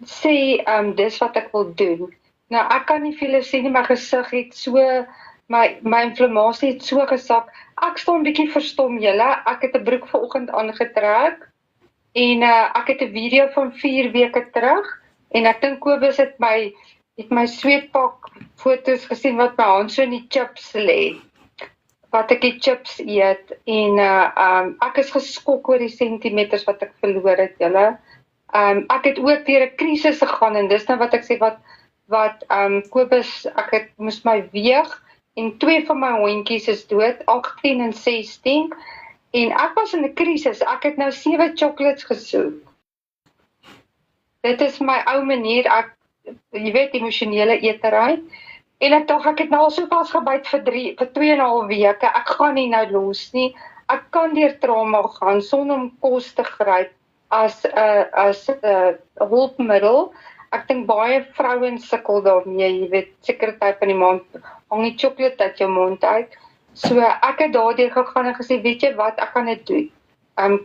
[SPEAKER 4] sê dis wat ek wil doen. Nou ek kan nie veel sê nie, my gesig het so my inflammasie het so gesak. Ek staan bietjie verstom julle. Ek het 'n broek vanoggend aangetrek en ek het 'n video van 4 weke terug en ek dink Kobus het my sweetpak foto's gesien wat my hand so in die chips lê. Wat ek die chips eet en ek is geskok oor die sentimeters wat ek verloor het julle. Ek het ook deur 'n krisis gegaan en dis nou wat ek sê wat Kobus, ek moes my weeg en 2 van my hondjies is dood, 18 en 16 en ek was in 'n krisis, ek het nou 7 chocolates gesoek. Dit is my ou manier, jy weet, emosionele eetery. En ek dink ek het nou al so pas gebyt vir 2,5 weke. Ek gaan nie nou los nie. Ek kan deur trauma gaan sonder om kos te gryp as 'n hulpmiddel. Ek dink baie vrouens sukkel daarmee, jy weet, sekere tyd van die maand hang die chocolate uit jou mond uit. So ek het daardeur gegaan en gesê, weet jy wat, ek kan dit doen.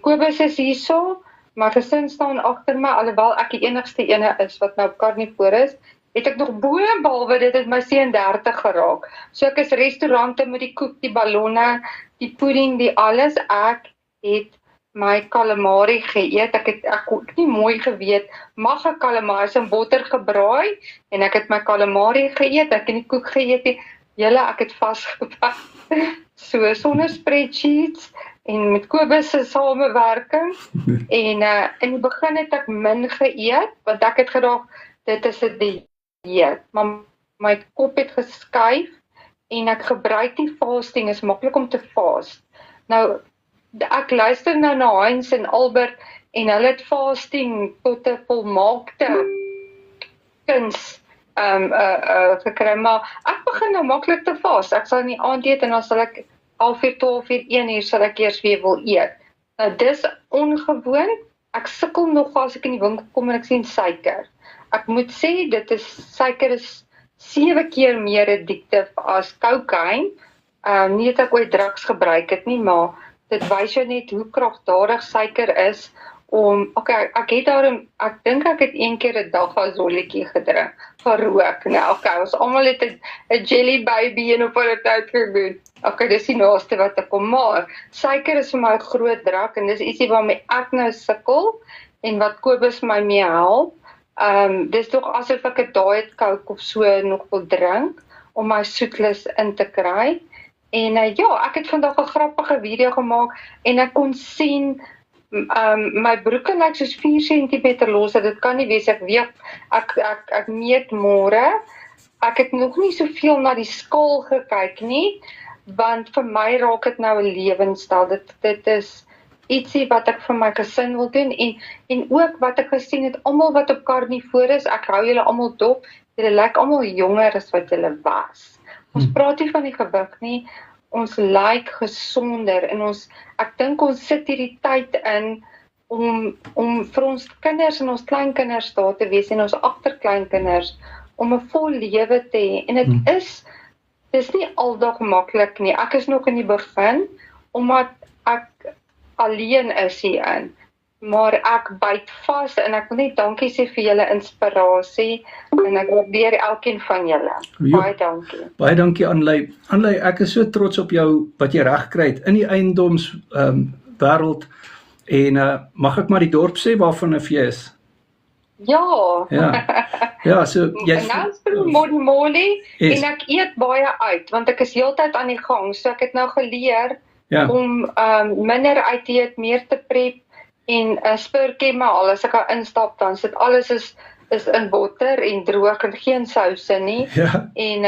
[SPEAKER 4] Kobus is hierso, my gesin staan agter my, alhoewel ek die enigste ene is wat nou op Carnivore is, het ek nog behalwe dit het my 37 geraak. So ek is restaurante met die koek, die ballonne, die pudding, die alles. Ek het my calamari geëet. Ek het nie mooi geweet, mag ek calamari in botter gebraai en ek het my calamari geëet, ek het die koek geëet. Julle, ek het vasgepak. So sonder spreadsheets en met Kobus se samewerking en in die begin het ek min geëet want ek het gedacht dit is 'n dieet, maar my kop het geskuif en ek gebruik die fasting, is maklik om te fast. Nou ek luister nou na Heinz en Albert en hulle het fasting tot 'n volmaakte kuns gekry, maar ek begin nou maklik te fast. Ek sal nie aand eet en dan sal ek 11:00, 12:00, 1:00 sal ek eers weer wil eet. Nou dis ongewoon. Ek sukkel nog as ek in die winkel kom en ek sien suiker. Ek moet sê suiker is 7 keer meer addictief as cocaine. Nie dat ek ooit drugs gebruik het nie, maar dit wys jou net hoe kragtadig suiker is om, ek dink ek het 1 keer 'n dag 'n zolletjie gedrink, gerook. Nou, ons almal het 'n jelly baby en op hulle tyd gedoen. Dis die naaste wat ek kom, maar suiker is vir my 'n groot druk en dis ietsie waarmee ek nou sukkel en wat Kobus my mee help. Dis tog asof ek 'n diet coke of so nog wil drink om my soetlus in te kry. En ek het vandag 'n grappige video gemaak en ek kon sien my broeke lyk soos 4 cm los. Dit kan nie wees, ek weeg, ek meet môre. Ek het nog nie soveel na die skaal gekyk nie, want vir my raak dit nou 'n lewenstyl. Dit is ietsie wat ek vir my gesin wil doen en ook wat ek gesien het, almal wat op Carnivore is, ek hou julle almal dop, julle lyk almal jonger as wat julle was. Ons praat nie van die gewig nie, ons lyk gesonder en ek dink ons sit hierdie tyd in om vir ons kinders en ons kleinkinders daar te wees en ons agterkleinkinders om 'n vol lewe te hê. En dis nie aldag maklik nie. Ek is nog in die begin, omdat ek alleen is hierin. Maar ek byt vas en ek wil net dankie sê vir julle inspirasie en ek waardeer elkeen van julle. Baie dankie.
[SPEAKER 1] Baie dankie Anley. Anley, ek is so trots op jou wat jy reg kry het in die eiendoms wêreld en mag ek maar die dorp sê waarvan jy is?
[SPEAKER 4] Ja.
[SPEAKER 1] Ja, so jy's
[SPEAKER 4] nou is dit Molly en ek eet baie uit want ek is heeltyd aan die gang, so ek het nou geleer om minder uit te eet, meer te prep en spurkie maar al as ek daar instap dan sit alles is in botter en droog en geen souse nie. En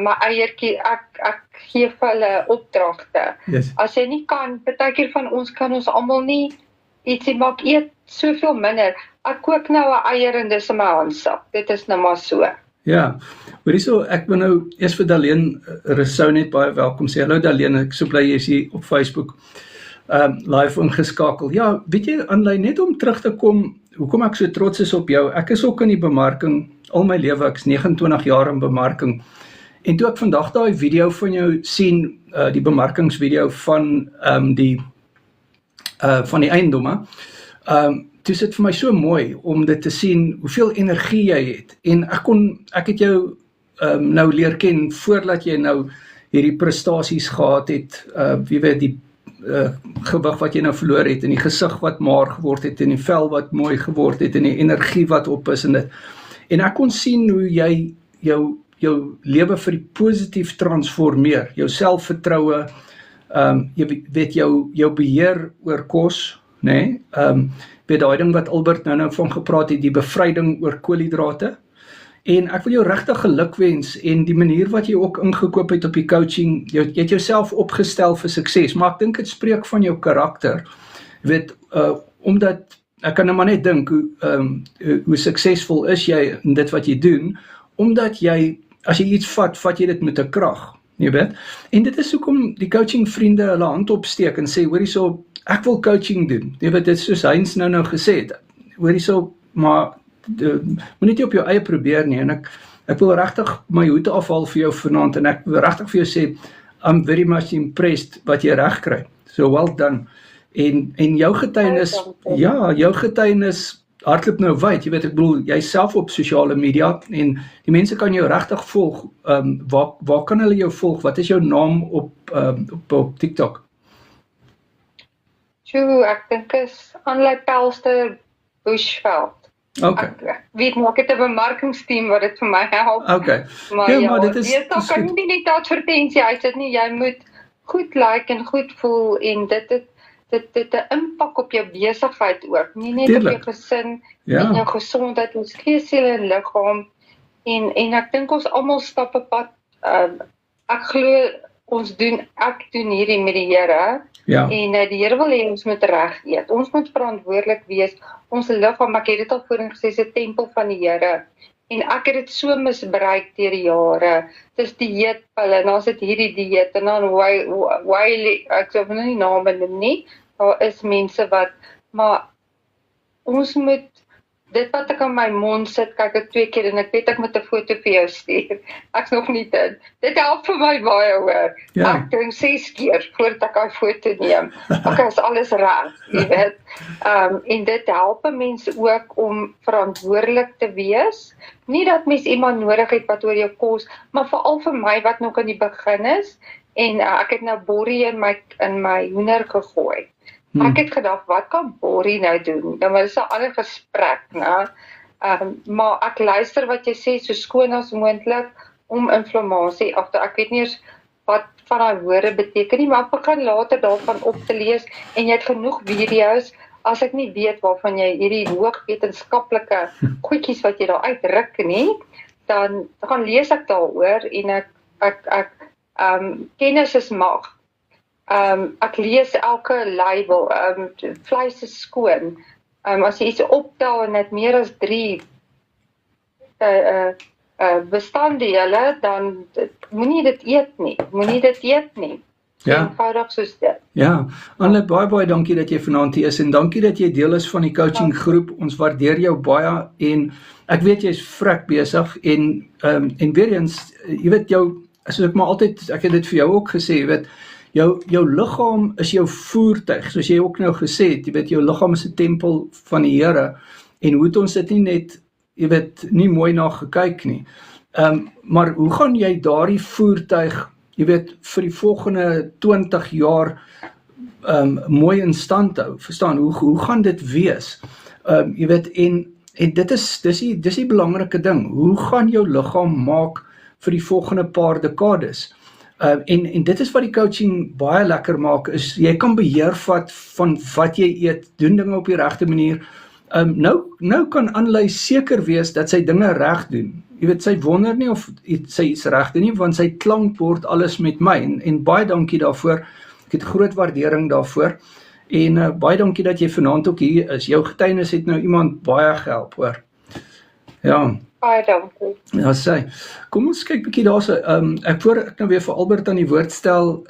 [SPEAKER 4] my eiertjie ek gee vir hulle opdragte. As jy nie kan, partykeer van ons kan ons almal nie ietsie maak, eet soveel minder. Ek kook nou 'n eier en dis in my handsak. Dit is nou maar so.
[SPEAKER 1] Ja, maar hierso, ek wil nou eers vir Daleen Rousseau net baie welkom sê. Hallo Daleen, ek so bly jy is hier op Facebook live ingeskakel. Ja, weet jy, Anley, net om terug te kom, hoekom ek so trots is op jou, ek is ook in die bemarking, al my lewe, ek is 29 jaar in bemarking, en toe ek vandag daai video van jou sien, die bemarkingsvideo van die eiendomme, toe is dit vir my so mooi om dit te sien, hoeveel energie jy het, en ek het jou nou leer ken, voordat jy nou hierdie prestasies gehad het, wie weet die gewig wat jy nou verloor het, en die gesig wat maar geword het, en die vel wat mooi geword het, en die energie wat op is, en ek kon sien hoe jy jou lewe vir die positief transformeer, jou selfvertroue, jy weet jou beheer oor kos, nee, weet daai ding wat Albert nou van gepraat het, die bevryding oor koolhidrate, en ek wil jou regtig gelukwens, en die manier wat jy ook ingekoop het op die coaching, jy het jouself opgestel vir sukses, maar ek dink het spreek van jou karakter, weet, omdat, ek kan nou maar net dink, hoe suksesvol is jy in dit wat jy doen, omdat jy, as jy iets vat jy dit met 'n krag, jy weet, en dit is hoekom die coaching vriende hulle hand opsteek en sê, hoor hierso, ek wil coaching doen, jy weet, dit is soos Heinz nou gesê het, hoor hierso, maar, moet net op jou eie probeer nie, en ek wil regtig my hoed afhaal vir jou vanaand, en ek wil regtig vir jou sê, I'm very much impressed wat jy reg kry, so well done, en jou getuienis, jou getuienis, hardloop nou wyd, jy weet, ek bedoel, jy self op sosiale media, en die mense kan jou regtig volg, waar kan hulle jou volg, wat is jou naam op TikTok?
[SPEAKER 4] Ek dink is Anley Pelster Bushveld.
[SPEAKER 1] Okay.
[SPEAKER 4] Ek weet nie, ek het 'n bemarkingsteam wat dit vir my help.
[SPEAKER 1] Okay.
[SPEAKER 4] Maar
[SPEAKER 1] dit is
[SPEAKER 4] kan jy nie net advertensie uitsit nie, jy moet goed like en goed voel, en dit 'n impak op jou besigheid ook, nie net op jou gesin, en jou gesondheid, ons gees, siel en liggaam, en ek dink ons almal stap 'n pad, ek glo, ek doen hierdie met die Here, en die Here wil hê ons moet reg eet, ons moet verantwoordelik wees, ons liggaam, ek het dit al voorheen gesê, is 'n tempel van die Here, en ek het dit so misbruik deur die jare, dis dieetpille, en dan is dit hierdie dieet, en dan ek sê nou nie name noem nie, daar is mense wat, maar ons moet, dit wat ek aan my mond sit, kyk ek 2 keer, en ek weet ek moet 'n foto vir jou stuur, ek's nog nie dit help vir my baie hoor, ek dink 6 keer, voordat ek die foto neem, okay, is alles reg, jy weet, en dit help mense ook om verantwoordelik te wees, nie dat mens iemand nodig het wat oor jou kos, maar veral vir my wat nog in die begin is, en ek het nou borrie in my hoender gegooi, ek het gedink, wat kan borrie nou doen? Dan was dit 'n ander gesprek, né? Maar ek luister wat jy sê, so skoon as moontlik, om inflammasie af te, ek weet nie eens wat van daai woorde beteken nie, maar ek begin later daarvan op te lees, en jy het genoeg video's, as ek nie weet waarvan jy hierdie hoogwetenskaplike goedjies wat jy daar uitruk nie, dan gaan lees ek daaroor, en ek kennis is mag. Ek lees elke label, vleis is skoon, as jy iets optel en het meer as 3 bestanddele, dan moenie dit eet nie,
[SPEAKER 1] Ja.
[SPEAKER 4] Eenvoudig soos dit.
[SPEAKER 1] Ja, Annelie, baie dankie dat jy vanaand hier is en dankie dat jy deel is van die coaching groep. Ons waardeer jou baie en ek weet jy's vrek besig en weer eens, jy weet soos ek maar altyd, ek het dit vir jou ook gesê, jy weet, jou liggaam is jou voertuig, soos jy ook nou gesê het, jy weet, jou liggaam is 'n tempel van die Here en hoe het ons dit nie net, jy weet, nie mooi na gekyk nie. Maar hoe gaan jy daardie voertuig, jy weet, vir die volgende 20 jaar mooi in stand hou, verstaan, hoe gaan dit wees? Jy weet, en dis die belangrike ding, hoe gaan jou liggaam maak vir die volgende paar dekades? En dit is wat die coaching baie lekker maak, is jy kan beheer vat van wat jy eet, doen dinge op die regte manier. Nou kan Annelie seker wees dat sy dinge reg doen. Jy weet, sy wonder nie of sy iets reg doen nie, want sy klankbord alles met my, en baie dankie daarvoor, ek het groot waardering daarvoor, en baie dankie dat jy vanaand ook hier is, jou getuienis het nou iemand baie gehelp, hoor. Ja.
[SPEAKER 4] Baie dankie.
[SPEAKER 1] Ja, sê, kom ons kyk bietjie daarso, voor ek nou weer vir Albert aan die woord stel,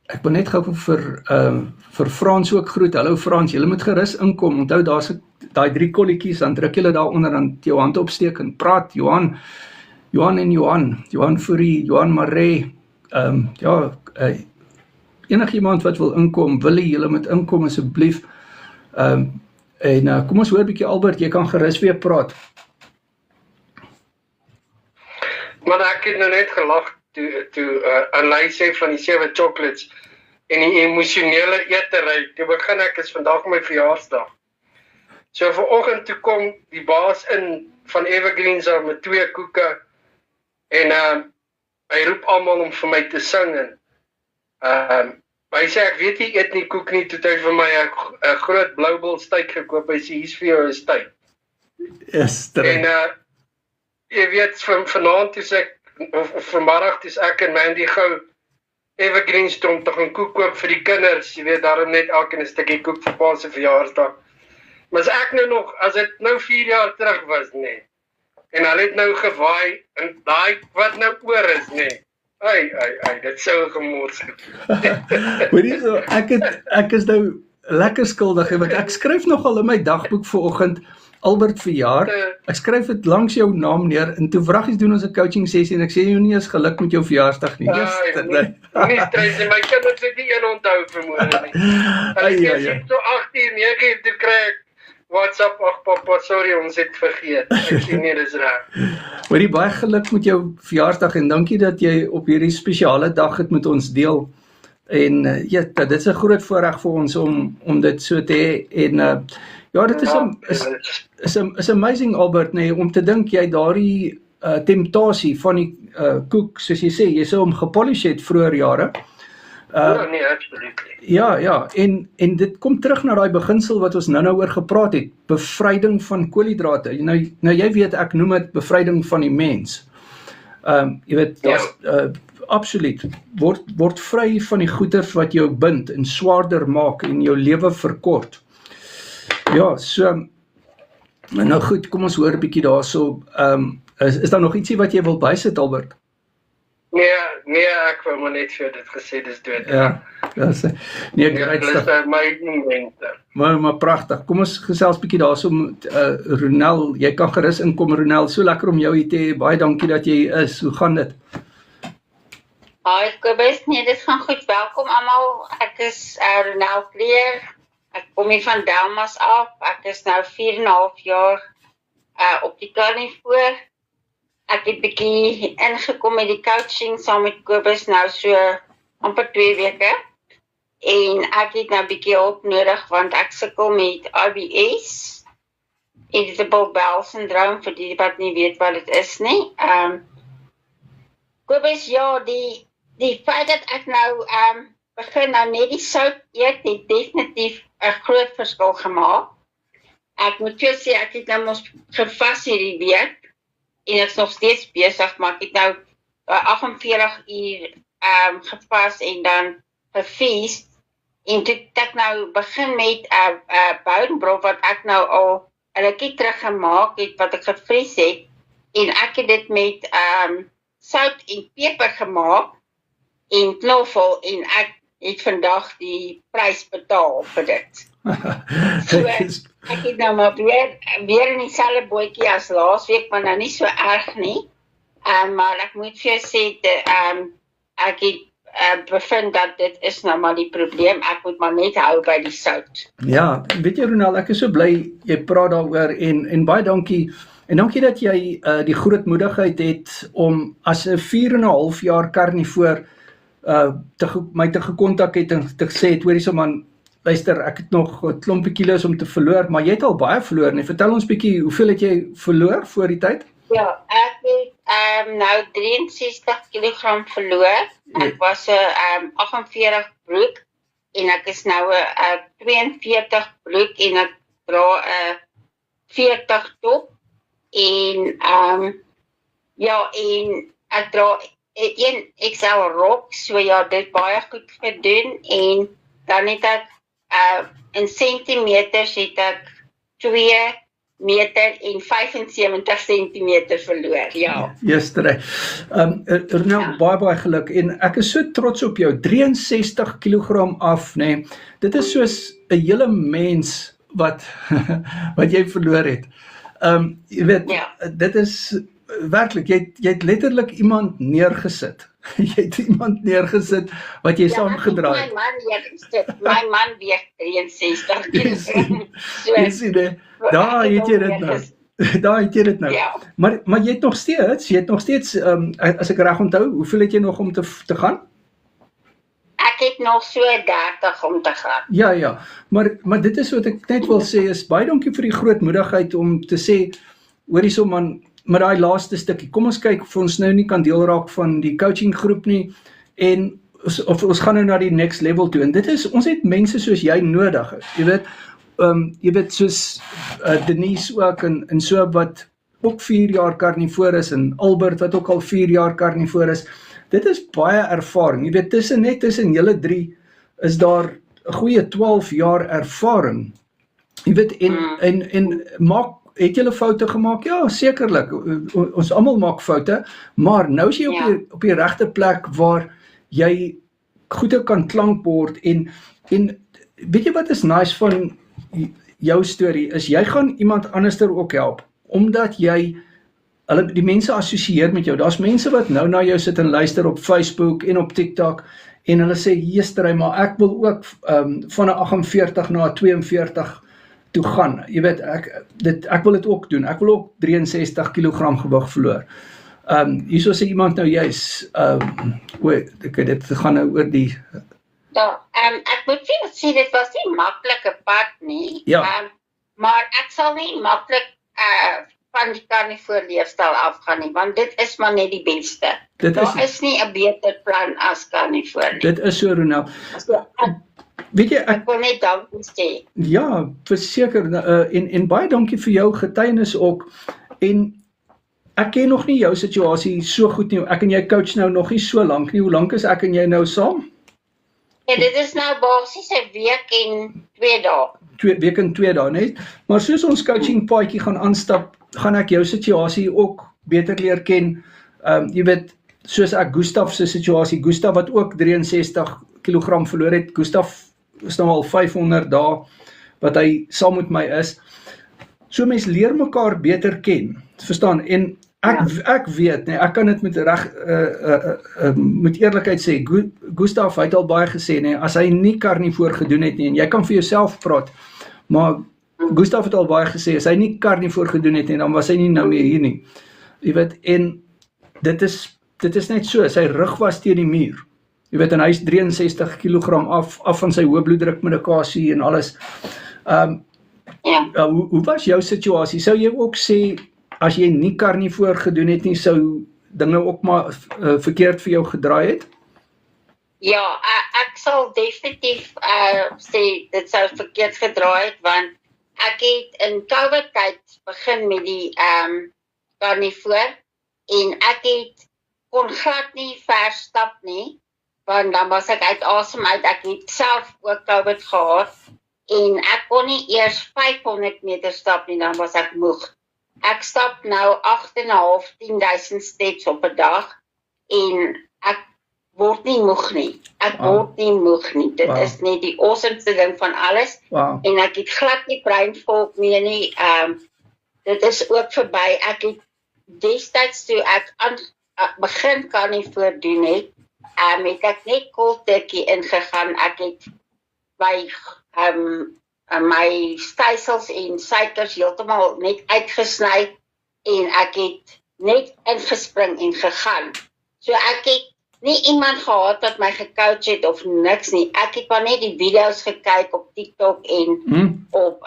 [SPEAKER 1] ek wil net gou vir Frans ook groet. Hallo Frans, julle moet gerus inkom. Onthou, daar's daai 3 kolletjies, dan druk julle daaronder, dan jou hand opsteek en praat. Johan Fourie, Johan Maree, enigiemand wat wil inkom, Willie, julle moet inkom asseblief. Kom ons hoor bietjie Albert, jy kan gerus weer praat.
[SPEAKER 2] Maar ek het nou net gelag toe Annelie sê van die 7 chocolates en die emosionele etery. Toe begin ek, is vandag my verjaarsdag. So vanoggend toe kom die baas in van Evergreens daar met 2 koeke en hy roep almal om vir my te sing en hy sê ek weet jy eet nie koek nie, toe hy vir my 'n groot Bloubil steak gekoop. Hy sê hier's vir jou 'n steak.
[SPEAKER 1] Yes,
[SPEAKER 2] en jy weet vanaand toe ek of vanmiddag toe ek en Mandy gou Evergreens toe om te gaan koek koop vir die kinders, jy weet, daarom net elkeen 'n stukkie koek vir pa se verjaarsdag. Maar as ek nou nog, as dit nou 4 jaar terug was, nee, en hulle het nou gewaai, en daai wat nou oor is, nee, dit sou gemors het.
[SPEAKER 1] Hoorie so, ek is nou lekker skuldig, want ek skryf nogal in my dagboek vanoggend, Albert verjaar, ek skryf dit langs jou naam neer, en toe vragies doen ons 'n coaching sessie, en ek sê jou nie eens geluk met jou verjaarsdag nie.
[SPEAKER 2] Nie stress, my kinders het nie een onthou vermoed nie. Hulle sê so 8:00, 9:00, toe kry ek WhatsApp, ag papa, sorry, ons het vergeet. Ek sê nee, dis reg.
[SPEAKER 1] Hoorie, baie geluk met jou verjaarsdag, en dankie dat jy op hierdie spesiale dag het met ons deel. En dit is 'n groot voorreg vir ons om dit so te hê, en ja, dit is amazing, Albert, nee, om te dink jy daardie temptasie van die koek, soos jy sê, jy sou hom gepolish het vroeër jare.
[SPEAKER 2] Nee, absoluut.
[SPEAKER 1] Ja, en dit kom terug na daai beginsel wat ons nou oor gepraat het, bevryding van koolhidrate. Nou jy weet, ek noem dit bevryding van die mens. Jy weet, absoluut, word vry van die goeders wat jou bind en swaarder maak en jou lewe verkort. Ja, so, nou goed, kom ons hoor 'n bietjie daarso. Is daar nog ietsie wat jy wil bysit, Albert?
[SPEAKER 2] Nee, ek wou maar net vir dit gesê, dis dood.
[SPEAKER 1] Ja, nee,
[SPEAKER 2] great my momente.
[SPEAKER 1] Maar pragtig. Kom ons gesels bietjie daarso met Ronel. Jy kan gerus inkom, Ronel. So lekker om jou hier te hê. Baie dankie dat jy hier is. Hoe gaan dit?
[SPEAKER 5] Hi, Kobus. Nee, dit gaan goed. Welkom almal. Ek is Ronel Kleer. Ek kom hier van Delmas af. Ek is nou 4,5 jaar op die Carnivore. Ek het bietjie ingekom met die coaching saam met Kobus nou so amper 2 weke. En ek het nou bietjie hulp nodig want ek sukkel met IBS, Irritable Bowel Syndrome, vir die wat nie weet wat dit is nie. Kobus, ja, die feit dat ek nou begin nou net die sout eet, het definitief 'n groot verskil gemaak. Ek moet jou sê, ek het nou mos gevas hierdie week, en ek is nog steeds besig, maar ek het nou 48 uur gevas en dan gefeest. En toe het ek nou begin met boudinbrod wat ek nou al 'n rukkie terug gemaak het, wat ek gevries het. En ek het dit met sout en peper gemaak. en knoffel en ek het vandag die prys betaal vir dit. So, ek het nou maar weer in dieselfde bootjie as laasweek, maar nou nie so erg nie. Maar ek moet vir jou sê, ek het bevind dat dit is nou maar die probleem, ek moet maar net hou by die sout.
[SPEAKER 1] Ja, weet jy Ronald, ek is so bly jy praat daaroor en baie dankie. En dankie dat jy die grootmoedigheid het om as 'n 4,5 jaar karnivoor my te gekontak het en te gesê het, hoorie so man, luister, ek het nog 'n klompie kilos om te verloor, maar jy het al baie verloor, nee, vertel ons bietjie, hoeveel het jy verloor voor die tyd?
[SPEAKER 5] Ja, ek het nou 63 kg verloor. Ek was 'n 48 broek en ek is nou 'n 42 broek en ek dra 'n 40 top en en ek dra 'n XL rok, so ja, dit baie goed gedoen en dan het ek in centimeters het ek 2 meter en 75 centimeter verloor, ja.
[SPEAKER 1] Yesterday. Nou, baie geluk en ek is so trots op jou, 63 kg af, nee. Dit is soos 'n hele mens wat jy verloor het. Jy weet, dit is werklik, jy het letterlik iemand neergesit. Jy het iemand neergesit wat jy saamgedraai het.
[SPEAKER 5] My man weeg 63 kg.
[SPEAKER 1] Jy sien dit. Daar het jy dit nou.
[SPEAKER 5] Ja.
[SPEAKER 1] Maar jy het nog steeds, as ek reg onthou, hoeveel het jy nog om te gaan?
[SPEAKER 5] Ek het nog so 30 om te gaan.
[SPEAKER 1] Ja, maar dit is wat ek net wil sê, is baie dankie vir die grootmoedigheid om te sê, hoorie so man, met daai laaste stukkie, kom ons kyk of ons nou nie kan deel raak van die coaching groep nie, en of ons gaan nou na die next level toe, en dit is, ons het mense soos jy nodig, jy weet soos Denise ook, en so wat ook 4 jaar karnivoor is, en Albert wat ook al 4 jaar karnivoor is, dit is baie ervaring, jy weet, tussen julle 3, is daar 'n goeie 12 jaar ervaring, jy weet, en het julle foute gemaak? Ja, sekerlik, ons almal maak foute, maar nou is jy op die regte plek waar jy goeie kan klankbord, en weet jy wat is nice van jou storie, is jy gaan iemand anderster ook help, omdat jy, die mense assosieer met jou, daar's mense wat nou na jou sit en luister op Facebook en op TikTok, en hulle sê, yesterday, maar ek wil ook van 'n 48 na 'n 42 toe gaan, jy weet, ek wil dit ook doen, ek wil ook 63 kg gewig verloor. Hierso sê iemand nou juis, dit gaan nou oor die...
[SPEAKER 5] Ja, ek moet vir sê, dit was nie maklike pad nie, maar ek sal nie maklik van die karnivoor leefstyl afgaan nie, want dit is maar net die beste. Daar is nie 'n beter plan as karnivoor nie.
[SPEAKER 1] Dit is so, Ronald. Weet jy,
[SPEAKER 5] ek wil net dankie sê.
[SPEAKER 1] Ja, verseker, en baie dankie vir jou getuienis ook, en ek ken nog nie jou situasie so goed nie, ek en jy coach nou nog nie so lank nie, hoe lank is ek en jy nou saam?
[SPEAKER 5] Ja, dit is nou basies 'n week en 2 dae.
[SPEAKER 1] Week en 2 dae, net, maar soos ons coaching paadjie gaan aanstap, gaan ek jou situasie ook beter leer ken, jy weet, soos ek Gustaf se situasie, Gustaf wat ook 63 kg verloor het, Gustaf is nou al 500 dae, wat hy saam met my is, so mens leer mekaar beter ken, verstaan, en ek weet, nee, ek kan dit met eerlikheid sê, Gustaf het al baie gesê, nee, as hy nie karnivoor gedoen het nie, en jy kan vir jouself praat, maar Gustaf het al baie gesê, as hy nie karnivoor gedoen het nie, dan was hy nie nou meer hier nie, jy weet, en dit is net so, sy rug was teen die muur, jy weet, en hy is 63 kg af van sy hoë bloeddruk medikasie en alles. Hoe was jou situasie? Sou jy ook sê, as jy nie karnivoor gedoen het nie, sou dinge ook maar verkeerd vir jou gedraai het?
[SPEAKER 5] Ja, ek sal definitief sê, dit sou verkeerd gedraai het, want ek het in COVID-tyd begin met die karnivoor, en ek kon glad nie ver stap nie, want dan was ek uit asem uit, ek het self ook COVID gehad, en ek kon nie eers 500 meter stap nie, dan was ek moeg. Ek stap nou 8.500, 10.000 steps op 'n dag, en ek word nie moeg nie. Ek word nie moeg nie. Dit is net die awesomeste ding van alles. En ek het glad nie breinvolk meer nie. Dit is ook verby. Ek het destyds toe ek begin kan nie voordoen het, het ek net cold turkey ingegaan. Ek het my stysels en suikers heeltemal net uitgesny en ek het net ingespring en gegaan. So ek het nie iemand gehad wat my gecoach het of niks nie. Ek het maar net die video's gekyk op TikTok en op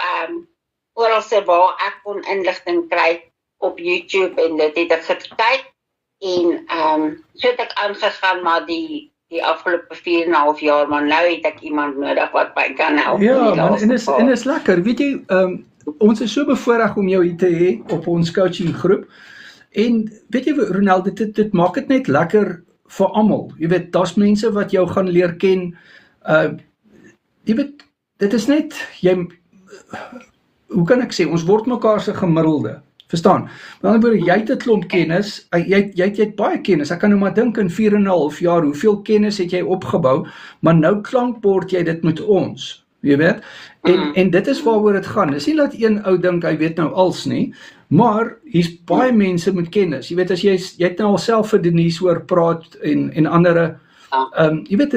[SPEAKER 5] oralse waar ek kon inligting kry op YouTube en dit het ek gekyk en so het ek aangegaan maar die afgelope 4,5 jaar, maar nou het ek iemand nodig wat my kan help.
[SPEAKER 1] Ja, man, en is lekker. Weet jy, ons is so bevoorreg om jou hier te hê op ons coaching groep. En weet jy, Ronel, dit maak dit net lekker vir almal. Jy weet, daar's mense wat jou gaan leer ken. Jy weet, dit is net hoe kan ek sê, ons word mekaar se gemiddelde. Verstaan? Met ander woorde, jy het 'n klomp kennis, jy het baie kennis. Ek kan nou maar dink in 4,5 jaar, hoeveel kennis het jy opgebou, maar nou klankbord jy dit met ons, jy weet? En dit is waaroor dit gaan. Dis nie dat een ou dink hy weet nou als nie, maar hier's baie mense met kennis. Jy weet, as jy het nou alself vir Denise hoor praat en andere, jy weet,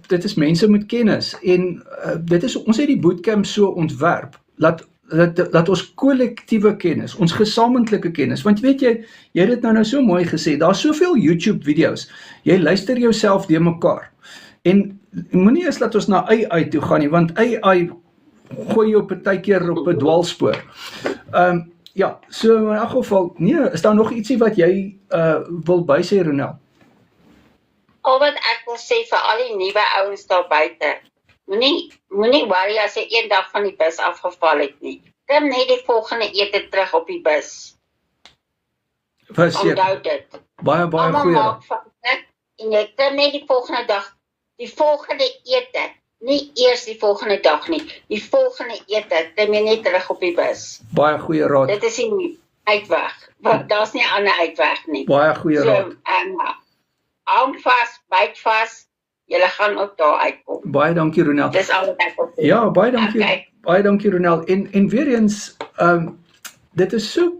[SPEAKER 1] dit is mense met kennis en ons het die bootcamp so ontwerp, dat ons kollektiewe kennis, ons gesamentlike kennis, want weet jy het dit nou so mooi gesê, daar's soveel YouTube video's, jy luister jouself deur mekaar, en moenie eens dat ons na AI toe gaan nie, want AI gooi jou partykeer op 'n dwaalspoor. Ja, so in elk geval, nee, is daar nog ietsie wat jy wil bysê, Ronel?
[SPEAKER 5] Al wat ek wil sê vir al die nuwe ouens daar buite, moenie worry as jy een dag van die bus afgeval het nie. Klim net die volgende ete terug op die bus. Onthou dit.
[SPEAKER 1] Baie goeie.
[SPEAKER 5] En jy klim net die volgende dag, die volgende ete, nie eers die volgende dag nie, die volgende ete, klim jy net terug op die bus.
[SPEAKER 1] Baie goeie raad.
[SPEAKER 5] Dit is die uitweg, want daar's nie 'n ander uitweg nie.
[SPEAKER 1] Baie goeie raad.
[SPEAKER 5] Hou vas, byt vas, julle gaan ook daar uitkom.
[SPEAKER 1] Baie dankie, Ronel.
[SPEAKER 5] Dis al wat ek wil sê.
[SPEAKER 1] Ja, baie dankie. Okay. Baie dankie, Ronel. En weer eens, dit is so,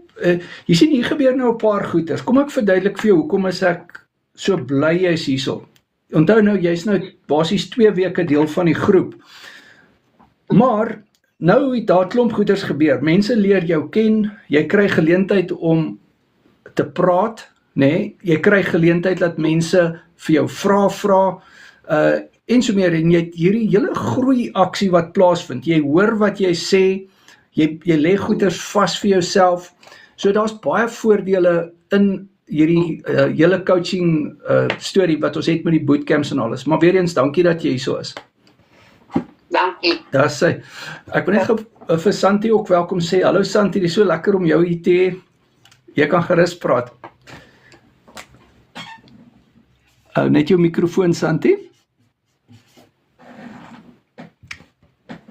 [SPEAKER 1] jy sien hier gebeur nou 'n paar goeters. Kom ek verduidelik vir jou, hoekom is ek so bly jy's hierso. Onthou nou, jy's nou basies 2 weke deel van die groep. Maar, nou het daar klomp goeters gebeur. Mense leer jou ken, jy kry geleentheid om te praat, nee, jy kry geleentheid dat mense vir jou vra, en so meer, en jy het hierdie hele groei aksie wat plaasvind, jy hoor wat jy sê, jy lê goeders vas vir jouself, so daar's baie voordele in hierdie hele coaching storie wat ons het met die bootcamps en alles, maar weer eens, dankie dat jy hier so is.
[SPEAKER 5] Dankie.
[SPEAKER 1] Daar sê, ek wil net vir Santi ook welkom sê, hallo Santi, dit is so lekker om jou hier te hê, jy kan gerus praat. Net jou microfoon, Santi.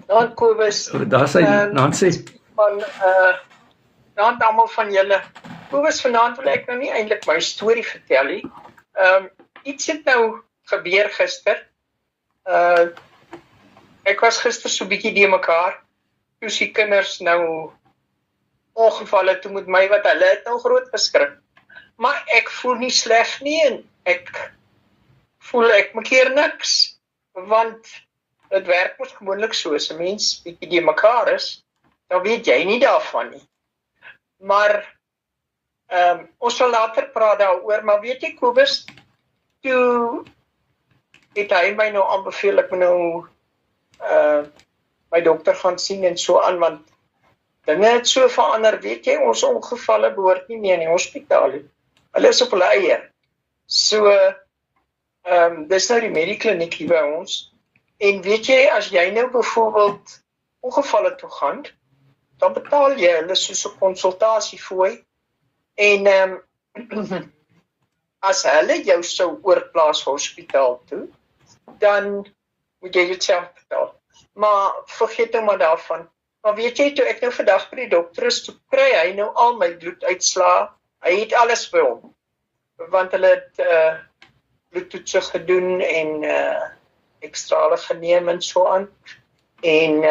[SPEAKER 6] Dan Kobus.
[SPEAKER 1] Daar sê, Nancy.
[SPEAKER 6] Dan almal van julle. Kobus, vanaand wil ek nou nie eintlik my storie vertel nie. Iets het nou gebeur gister. Ek was gister so bietjie de mekaar. Toe die kinders nou ongevalle toe met my wat hulle het nou groot geskrik. Maar ek voel nie sleg nie en ek voel ek maak niks, want het werk mos gewoonlik so, as 'n mens bietjie die mekaar is, dan weet jy nie daarvan nie. Maar, ons sal later praat daaroor, maar weet jy Kobus, toe het hy my nou aanbeveel, ek moet nou my dokter gaan sien en so aan, want dinge het so verander, weet jy, ons ongevalle behoort nie meer in die hospitaal nie. Hulle is op hulle eie. So, dis nou die Medikliniek hier by ons. En weet jy, as jy nou byvoorbeeld ongevalle toe gaan, dan betaal jy hulle soos 'n konsultasiefooi. En as hulle jou sou oorplaas hospitaal toe, dan moet jy dit self betaal. Maar vergeet nou maar daarvan. Maar weet jy, toe ek nou vandag by die dokter is, toe kry hy nou al my bloeduitslae. Hy het alles by hom. Want hulle het bloedtoetse gedoen en ekstrale geneem en so aan. En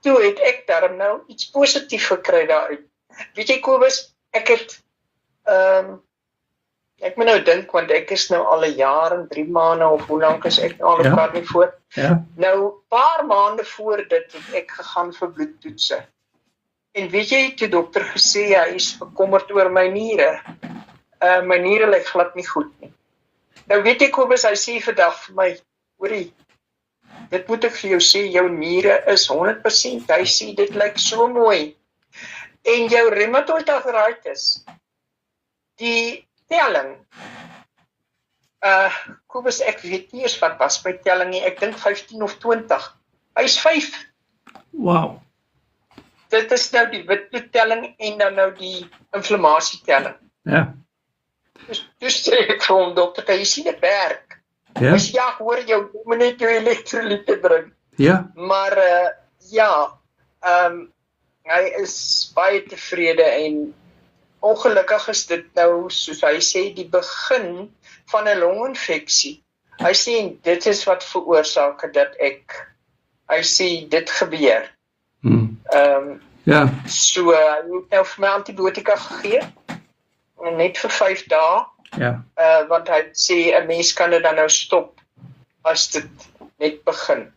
[SPEAKER 6] toe het ek daarom nou iets positief gekry daaruit. Weet jy Kobus, ek het ek moet nou dink, want ek is nou al 'n jaar en 3 maande of hoe lank is ek nou al op Carnivore.
[SPEAKER 1] Ja.
[SPEAKER 6] Nou, paar maande voor dit het ek gegaan vir bloedtoetse. En weet jy, toe dokter gesê, hy is bekommerd oor my niere. My niere lyk glad nie goed nie. Nou weet jy Kobus, hy sê vandag vir my, hoorie, dit moet ek vir jou sê, jou niere is 100%, hy sê, dit lyk so mooi. En jou rheumatoid arthritis, die telling, Kobus, ek weet nie eens wat was my telling nie, ek dink 15 of 20, hy is 5.
[SPEAKER 1] Wow.
[SPEAKER 6] Dit is nou die witbloedtelling en dan nou die inflammasietelling.
[SPEAKER 1] Ja.
[SPEAKER 6] Dus sê ek vir hom, dokter, kan jy sien dit werk?
[SPEAKER 1] Ja.
[SPEAKER 6] Dus ja, hoor jou, jy moet net jou elektrolyte drink.
[SPEAKER 1] Ja.
[SPEAKER 6] Maar hy is baie tevrede en ongelukkig is dit nou, soos hy sê, die begin van 'n longinfeksie. Hy sê, dit is wat veroorsaak dat hy sê, dit gebeur.
[SPEAKER 1] Ja.
[SPEAKER 6] So, hy het nou vir my antibiotika gegee, net vir 5 dae,
[SPEAKER 1] Ja.
[SPEAKER 6] want hy sê, 'n mens kan dit dan nou stop, as dit net begin.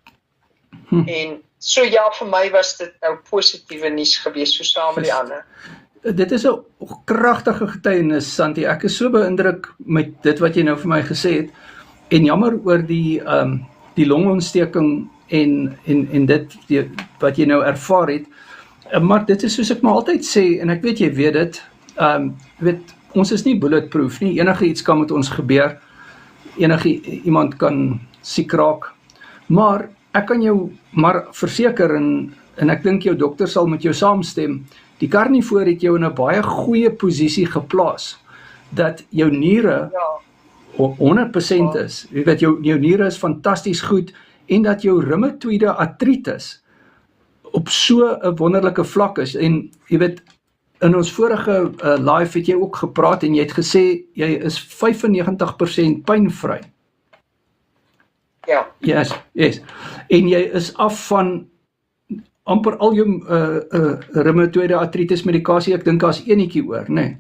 [SPEAKER 6] En so ja, vir my was dit nou positiewe nuus gewees, so saam met die ander.
[SPEAKER 1] Dit is 'n kragtige getuienis, Santi. Ek is so beïndruk met dit wat jy nou vir my gesê het, en jammer oor die longontsteking en dit wat jy nou ervaar het. Maar dit is soos ek maar altyd sê, en ek weet jy weet dit, ons is nie bulletproof nie, enige iets kan met ons gebeur, iemand kan siek raak, maar ek kan jou maar verseker, en ek dink jou dokter sal met jou saamstem, die Carnivore het jou in 'n baie goeie posisie geplaas, dat jou niere 100% is, jy weet, jou niere is fantasties goed, en dat jou reumatoïde artritis op so 'n wonderlike vlak is, en jy weet, in ons vorige live het jy ook gepraat, en jy het gesê, jy is 95% pynvry.
[SPEAKER 6] Ja.
[SPEAKER 1] Yes. En jy is af van amper al jou reumatoïde artritis medikasie, ek dink as enetjie oor, né?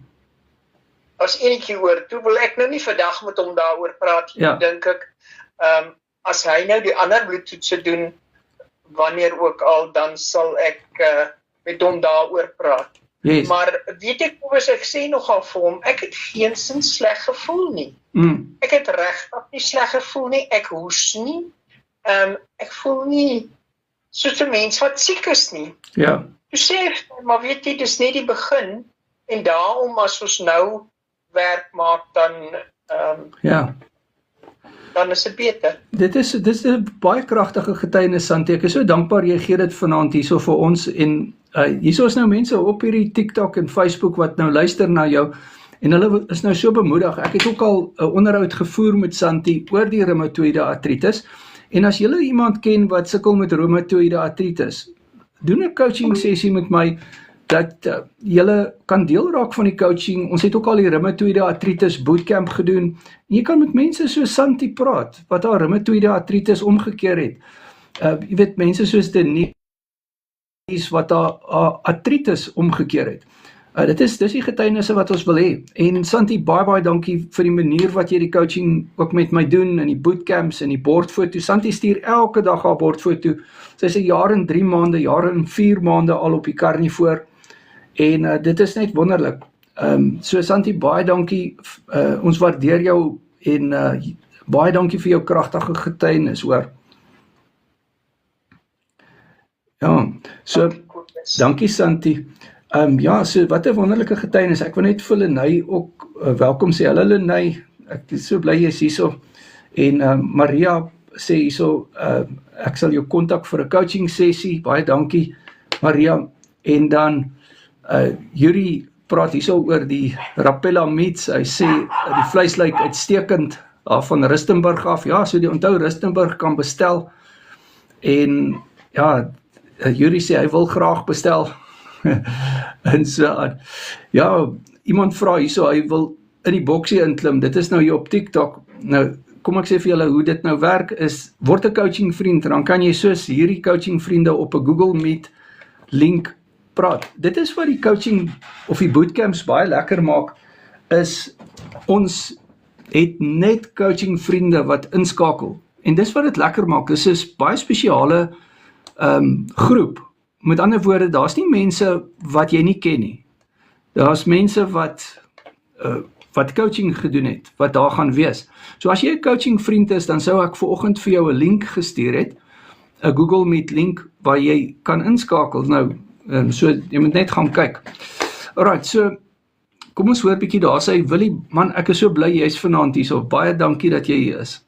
[SPEAKER 6] As enetjie oor, toe wil ek nou nie vandag met hom daaroor praat, dink ek, as hy nou die ander bloedtoetse doen, wanneer ook al, dan sal ek met hom daaroor praat.
[SPEAKER 1] Yes.
[SPEAKER 6] Maar weet ek, Kobus, ek sê nogal vir hom, ek het geensins sleg gevoel nie. Ek het regtig nie sleg gevoel nie, ek hoes nie, ek voel nie soos 'n mens wat siek is nie.
[SPEAKER 1] Ja.
[SPEAKER 6] Toe sê ek, maar weet jy, dis net die begin, en daarom as ons nou werk maak, dan is dit beter.
[SPEAKER 1] Dit is 'n baie kragtige getuienis, Santi. Ek is so dankbaar jy gee dit vanaand hierso vir ons, en hierso is nou mense op hierdie TikTok en Facebook wat nou luister na jou, en hulle is nou so bemoedig. Ek het ook al 'n onderhoud gevoer met Santi oor die reumatoïde artritis, en as julle iemand ken wat sukkel met reumatoïde artritis, doen 'n coaching sessie met my, dat julle kan deel raak van die coaching. Ons het ook al die reumatoïde artritis bootcamp gedoen. Jy kan met mense soos Santi praat, wat haar reumatoïde artritis omgekeer het. Jy weet, mense soos Denise, wat haar artritis omgekeer het. Dis die getuienisse wat ons wil hê. En Santi, baie dankie vir die manier wat jy die coaching ook met my doen, en die bootcamps en die bordfoto. Santi stuur elke dag haar bordfoto. Sy is 'n jaar en 3 maande, jaar en 4 maande al op die Carnivore. En dit is net wonderlik. So Santi, baie dankie. Ons waardeer jou, en baie dankie vir jou kragtige getuienis, hoor. Ja, so dankie Santi. So wat 'n wonderlike getuienis. Ek wil net vir Lenay ook welkom sê. Hallo Lenay, ek is so bly jy is hierso. En Maria sê hierso, ek sal jou kontak vir 'n coaching sessie. Baie dankie Maria. En dan Yuri praat hierso oor die Rapella meats. Hy sê die vleis lyk uitstekend van Rustenburg af. Ja, so die onthou Rustenburg kan bestel. En ja, Yuri sê hy wil graag bestel. En so, ja, iemand vra hierso, hy wil in die boksie inklim, dit is nou hier op TikTok, nou, kom ek sê vir julle hoe dit nou werk, is, word 'n coaching vriend, en dan kan jy soos hierdie coaching vriende op 'n Google Meet link praat. Dit is wat die coaching of die bootcamps baie lekker maak, is ons het net coaching vriende wat inskakel. En dis wat dit lekker maak. Dis is baie spesiale groep. Met ander woorde, daar's nie mense wat jy nie ken nie. Daar's mense wat coaching gedoen het, wat daar gaan wees. So as jy 'n coaching vriend is, dan sou ek vanoggend vir jou 'n link gestuur het, 'n Google Meet link waar jy kan inskakel. Nou, so jy moet net gaan kyk. Alright, so kom ons hoor bietjie daar sê Willie, man, ek is so bly jy's vanaand hier, so baie dankie dat jy hier is.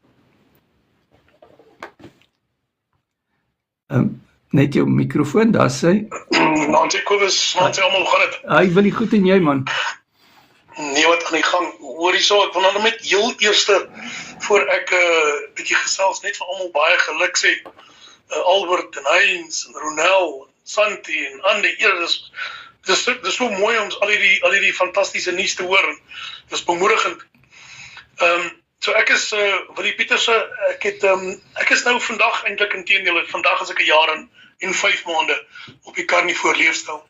[SPEAKER 1] Net jou microfoon, daar sê.
[SPEAKER 7] Nancy Kobus, Nancy almal gaan dit.
[SPEAKER 1] Hy Willie, goed en jy man?
[SPEAKER 7] Nee, wat aan die gang. Hoor hierso, ek wil nou met heel eerste voor ek bietjie gesels net vir almal baie geluk sê. Albert en Heinz en Ronel, Santi en Andy, dis so mooi om al hierdie fantastiese nuus te hoor. Dis bemoedigend. So ek is Willie Pieterse, ek is nou vandag eintlik inteendeel, vandag is ek 'n jaar en 5 maande op die Carnivore leefstyl.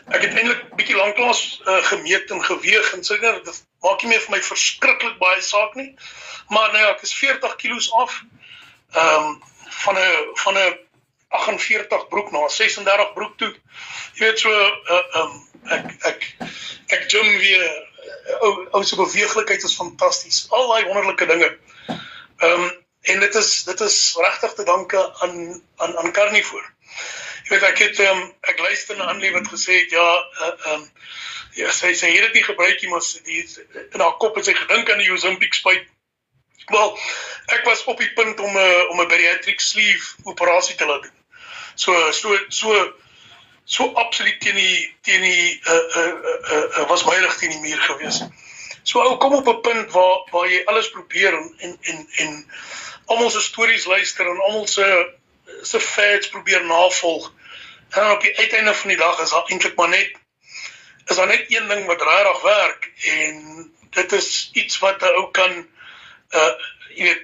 [SPEAKER 7] Ek het eintlik bietjie lanklaas gemeet en geweeg en seker, dit maak nie meer vir my verskriklik baie saak nie. Maar nou ja, ek is 40 kilos af. Van 'n 48 broek na 36 broek toe. Jy weet so ek gym weer, ou se beweeglikheid is fantasties. Al daai wonderlike dinge. En dit is regtig te danke aan Carnivore. Jy weet, ek luister na Annelie wat gesê het, ja, sy het dit nie gebruik nie, maar in haar kop het sy gedink aan die Ozempic spuit. Wel, ek was op die punt om 'n bariatric sleeve operasie te laat doen. So absoluut teen die was my rug teen die muur gewees. So ou kom op 'n punt waar jy alles probeer en almal se stories luister en almal se fads probeer navolg. En dan op die uiteinde van die dag is daar eintlik maar net een ding wat regtig werk, en dit is iets wat 'n ou kan jy weet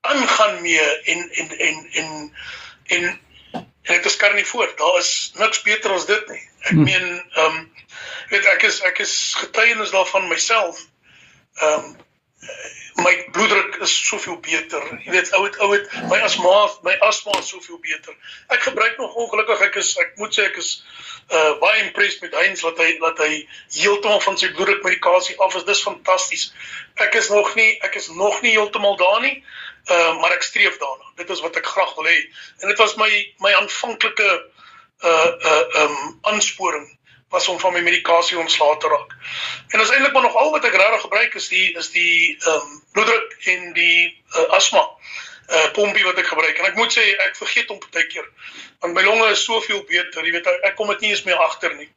[SPEAKER 7] aangaan mee en dit is Carnivore. Daar is niks beter as dit nie. Ek meen, weet ek is getuienis daarvan myself. My bloeddruk is soveel beter. Jy weet, my asma is soveel beter. Ek gebruik nog ongelukkig, ek moet sê ek is baie impressed met Heinz dat hy heeltemal van sy bloeddrukmedikasie af is. Dis fantasties. Ek is nog nie heeltemal daar nie, maar ek streef daarna. Dit is wat ek graag wil hê. En dit was my aanvanklike aansporing was om van my medikasie ontslae te raak. En is eintlik maar nog al wat ek regtig gebruik is die bloeddruk en die asma pompie wat ek gebruik. En ek moet sê, ek vergeet hom partykeer, want my longe is soveel beter, jy weet, ek kom dit nie eens meer agter nie.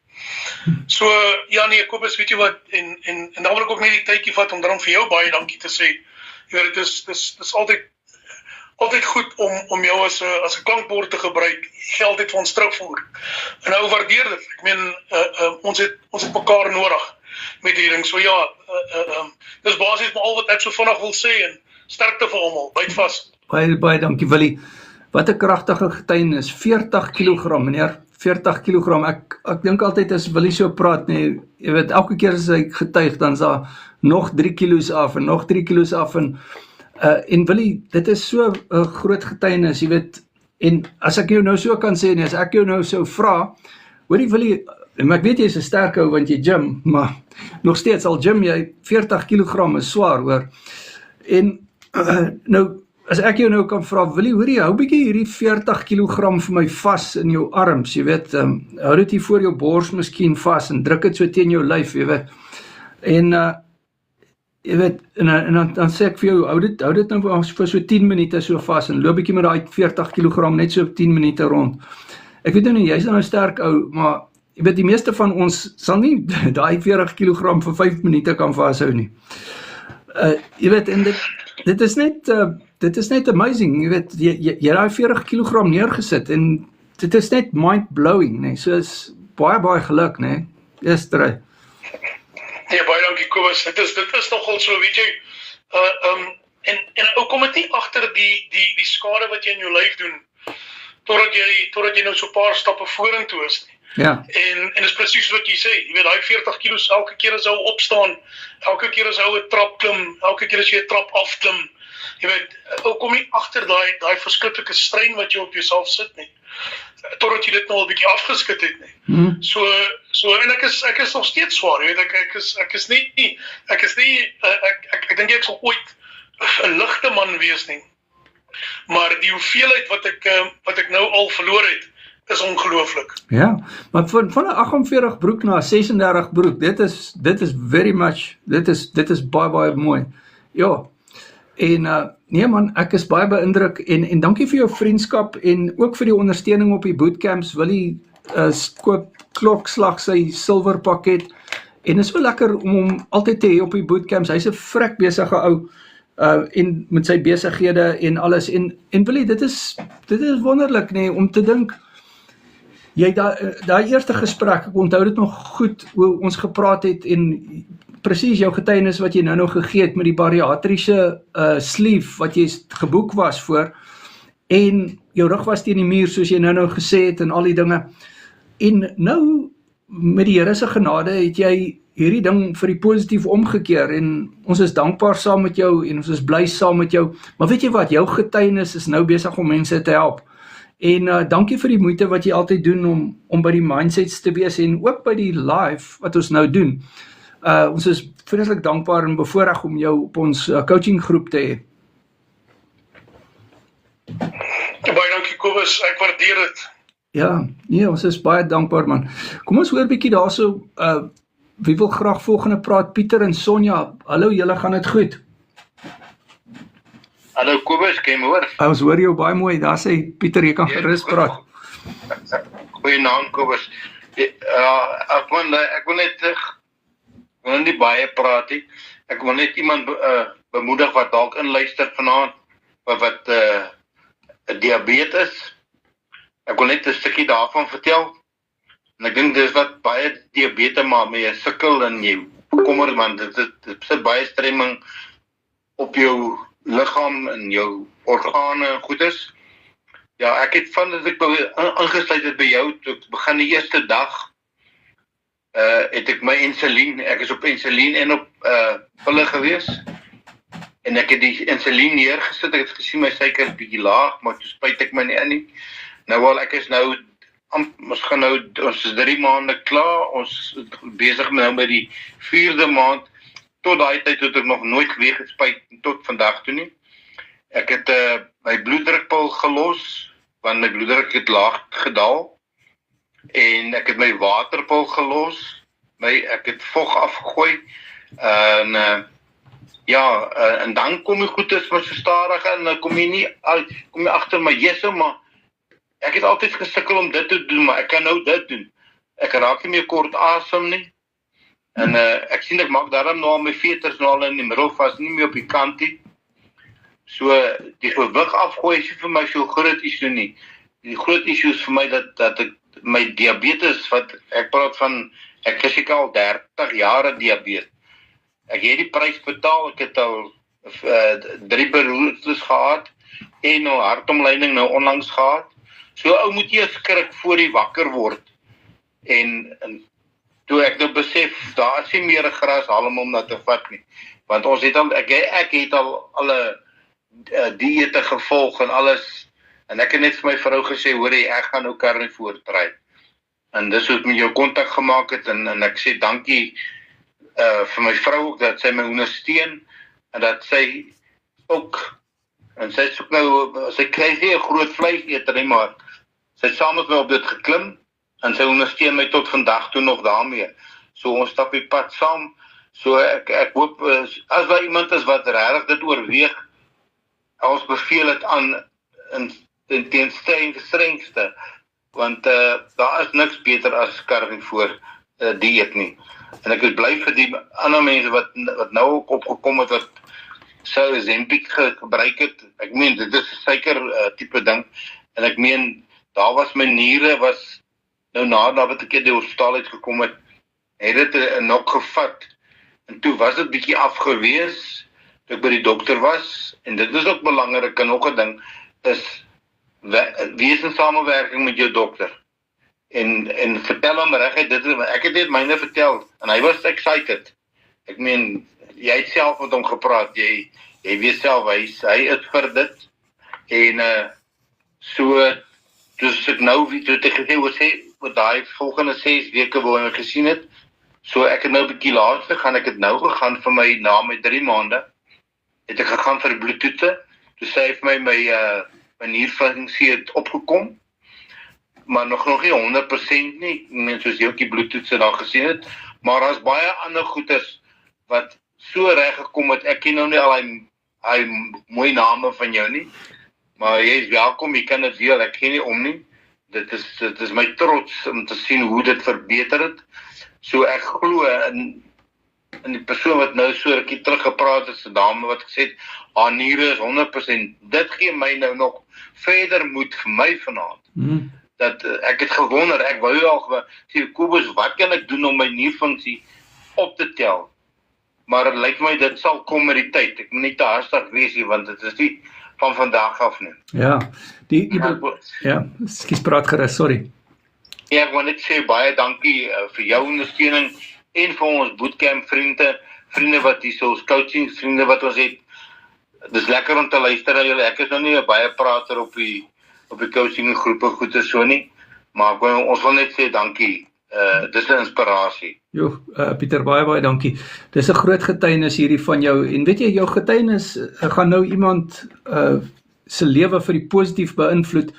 [SPEAKER 7] So, ja nee, Kobus, weet jy wat, en dan wil ek ook net die tydjie vat om dan vir jou baie dankie te sê. Jy weet, dit is altyd goed om jou as 'n klankbord te gebruik. Geld het vir ons terugvoer. En nou waardeer dit. Ek meen, ons het mekaar nodig met hierdie ding. So ja, dis basies maar al wat ek so vinnig wil sê, en sterkte vir almal. Byt vas.
[SPEAKER 1] Baie dankie Willie. Wat 'n kragtige getuienis. 40 kg, meneer. 40 kg. Ek dink altyd as Willie so praat, nee, jy weet, elke keer as hy getuig, dan is daar nog 3 kilos af en nog 3 kilos af en Willie, dit is so 'n groot getuienis, jy weet, en as ek jou nou so kan sê, nee, as ek jou nou so vra, hoorie Willie, maar ek weet jy is 'n sterk ou want jy gym, maar nog steeds al gym jy 40 kg is swaar, hoor. En nou, as ek jou nou kan vra, Willie, hoorie, hou bietjie hierdie 40 kg vir my vas in jou arms, jy weet, hou dit hier voor jou bors miskien vas en druk dit so teen jou lyf, jy weet. En jy weet, en dan sê ek vir jou, hou dit nou vir so 10 minute so vas, en loop bietjie met daai 40 kg net so 10 minute rond. Ek weet nou nie, jy's nou sterk ou, maar jy weet, die meeste van ons sal nie daai 40 kg vir 5 minute kan vashou nie. Jy weet, en dit is net amazing, jy weet, jy daai 40 kg neergesit, en dit is net mind-blowing, nee, so is baie geluk, nee, yes, drie.
[SPEAKER 7] Ja, baie dankie Kobus. Dit is nogal so, weet jy, en ou kom dit nie agter die skade wat jy in jou lyf doen totdat jy nou so 'n paar stappe vorentoe is nie.
[SPEAKER 1] Ja.
[SPEAKER 7] En dis presies wat jy sê, jy weet daai 40 kilos elke keer as jy opstaan, elke keer as jy 'n trap klim, elke keer as jy 'n trap afklim, jy weet, ou kom nie agter daai verskriklike strain wat jy op jouself sit nie. Totdat jy dit nou al 'n bietjie afgeskit het nie. So en ek is nog steeds swaar, jy weet, ek dink ek sal ooit 'n ligte man wees nie. Maar die hoeveelheid wat ek nou al verloor het, is ongelooflik.
[SPEAKER 1] Ja, maar van 'n 48 broek na 'n 36 broek, dit is very much, dit is baie mooi. Ja. En nee man, ek is baie beïndruk en dankie vir jou vriendskap en ook vir die ondersteuning op die bootcamps. Willie koop klokslag sy silwer pakket en is so lekker om hom altyd te hê op die bootcamps. Hy's 'n vrek besige ou en met sy besighede en alles en Willie, dit is wonderlik nê, om te dink jy daai eerste gesprek, ek onthou dit nog goed hoe ons gepraat het en presies jou getuienis wat jy nou gegee het met die bariatriese sleeve wat jy geboek was voor en jou rug was teen die muur soos jy nou gesê het en al die dinge. En nou met die Here se genade het jy hierdie ding vir die positief omgekeer en ons is dankbaar saam met jou en ons is bly saam met jou. Maar weet jy wat, jou getuienis is nou besig om mense te help. En dankie vir die moeite wat jy altyd doen om by die mindsets te wees en ook by die live wat ons nou doen. Ons is vreeslik dankbaar en bevoorreg om jou op ons coaching groep te hê.
[SPEAKER 7] Baie dankie Kobus, ek waardeer dit.
[SPEAKER 1] Ja, nee, ons is baie dankbaar man. Kom ons hoor bietjie daarso, wie wil graag volgende praat? Pieter en Sonja, hallo, julle gaan dit goed?
[SPEAKER 8] Hallo Kobus, kan jy my hoor?
[SPEAKER 1] Ons hoor jou baie mooi, daar sê Pieter, jy kan gerus praat.
[SPEAKER 8] Goeie naam Kobus. Ek wil net nie baie praat nie. Ek wil net iemand bemoedig wat dalk inluister vanaand, wat diabetes. Ek wil net 'n stukkie daarvan vertel. En ek dink dis wat baie diabetes maar mee sukkel en jy bekommer, want dit sit baie stremming op jou liggaam en jou organe en goedes. Ja, ek het van dat ek ingesluit het by jou, toe ek begin die eerste dag, het ek my insulien, ek is op insulien en op pille gewees. En ek het die insulien neergesit, ek het gesien my suiker is bietjie laag, maar toe spuit ek my nie in nie. Nou wel, ek is nou, ons is 3 maande klaar, ons is besig nou met die 4de maand, tot daai tyd het ek nog nooit weer gespuit, tot vandag toe nie. Ek het my bloeddrukpil gelos, want my bloeddruk het laag gedaal, en ek het my waterpil gelos, ek het vog afgegooi, en en dan kom jy goed is maar so stadig en dan kom jy agter my jesse, maar ek het altyd gesukkel om dit te doen, maar ek kan nou dit doen. Ek raak nie meer kort asem nie. En ek sien ek maak daarom nou al my veters nou al in die middel vas, nie meer op die kant nie. So die gewig afgooi is vir my so groot issue nie. Die groot issue is vir my dat ek my diabetes, wat ek praat van, ek is al 30 jaar diabetes. Ek het die prys betaal, ek het al 3 beroertes gehad en nou hartomleiding nou onlangs gehad. So ou moet jy skrik voor jy wakker word. En toe ek nou besef, daar is nie meer 'n grashalm om na te vat nie. Want ons het al, ek het al alle diëte gevolg en alles. En ek het net vir my vrou gesê, hoor jy, ek gaan nou karnivoor try. En dis hoe ek met jou kontak gemaak het en ek sê dankie vir my vrou ook, dat sy my ondersteun en dat sy ook, en sy is ook nou, sy kry nie 'n groot vleiseter nie, maar sy het saam met my op dit geklim en sy ondersteun my tot vandag toe nog daarmee. So ons stap die pad saam. So ek hoop, as daar iemand is wat regtig dit oorweeg, ons beveel dit aan in ten strengste, want daar is niks beter as karnivoor dieet nie. En ek is bly vir die ander mense wat nou ook opgekom het, wat sou Ozempic gebruik het. Ek meen, dit is 'n suiker tipe ding, en ek meen, daar was my niere, was nou nadat ek die hospitaal uitgekom het dit 'n nok gevat, En toe was dit bietjie afgewees, toe ek by die dokter was, en dit is ook belangrik, en nog 'n ding, is, wees in samewerking met jou dokter. En vertel hom reguit, ek het dit myne vertel, en hy was excited. Ek meen, jy het self met hom gepraat, jy weet self, hy is vir dit, en so, dus ek nou, toe het ek gesê, wat daai volgende 6 weke waar hy my gesien het, so ek het nou 'n bietjie laat gegaan, ek het nou gegaan vir my 3 maande, het ek gegaan vir bloedtoetse, toe sê hy vir my, my nierfunksie het opgekom, maar nog nie 100% nie, soos jy ook die bloedtoetse daar gesien het, maar daar's baie ander goeders, wat so reg gekom het, ek ken nou nie al hy mooi name van jou nie, maar jy is welkom, jy kan dit deel, ek ken nie om nie, dit is my trots om te sien hoe dit verbeter het, so ek glo in die persoon wat nou so rukkie teruggepraat het, 'n dame wat gesê het, haar niere is 100%, dit gee my nou nog verder moed vir my vanaand, dat ek het gewonder, ek wou al sê, Kobus, wat kan ek doen om my nierfunksie op te tel, maar het lyk my, dit sal kom met die tyd, ek moet nie te haastig wees nie, want dit is nie van vandag af nie.
[SPEAKER 1] Ja, skus praat gerus, sorry.
[SPEAKER 8] Ja, ek wil net sê, baie dankie vir jou ondersteuning, en vir ons bootcamp vriende wat hier so, ons coaching vriende wat ons het, dis lekker om te luister aan julle, ek is nou nie 'n baie prater op die coaching groepe goed is so nie, maar ons wil net sê dankie, dis 'n inspirasie.
[SPEAKER 1] Pieter, baie dankie. Dis 'n groot getuienis hierdie van jou, en weet jy, jou getuienis gaan nou iemand se lewe vir die positief beïnvloed,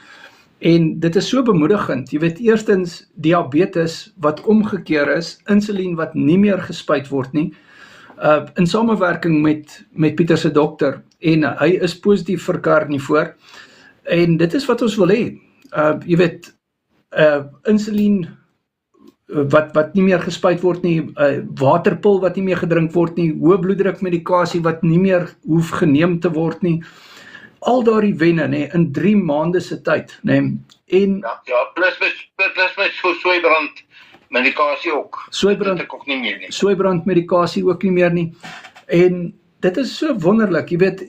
[SPEAKER 1] en dit is so bemoedigend. Jy weet, eerstens diabetes wat omgekeer is, insulien wat nie meer gespuit word nie, in samewerking met Pieter se dokter, en hy is positief vir karnivoor, en dit is wat ons wil hê. Jy weet, insulien wat nie meer gespuit word nie, waterpil wat nie meer gedrink word nie, hoë bloeddruk medikasie wat nie meer hoef geneem te word nie, al daardie wenne, nee, in 3 maande se tyd, nee, en
[SPEAKER 8] plus met soeibrand medikasie ook.
[SPEAKER 1] Soeibrand medikasie ook nie meer nie. En dit is so wonderlik, jy weet,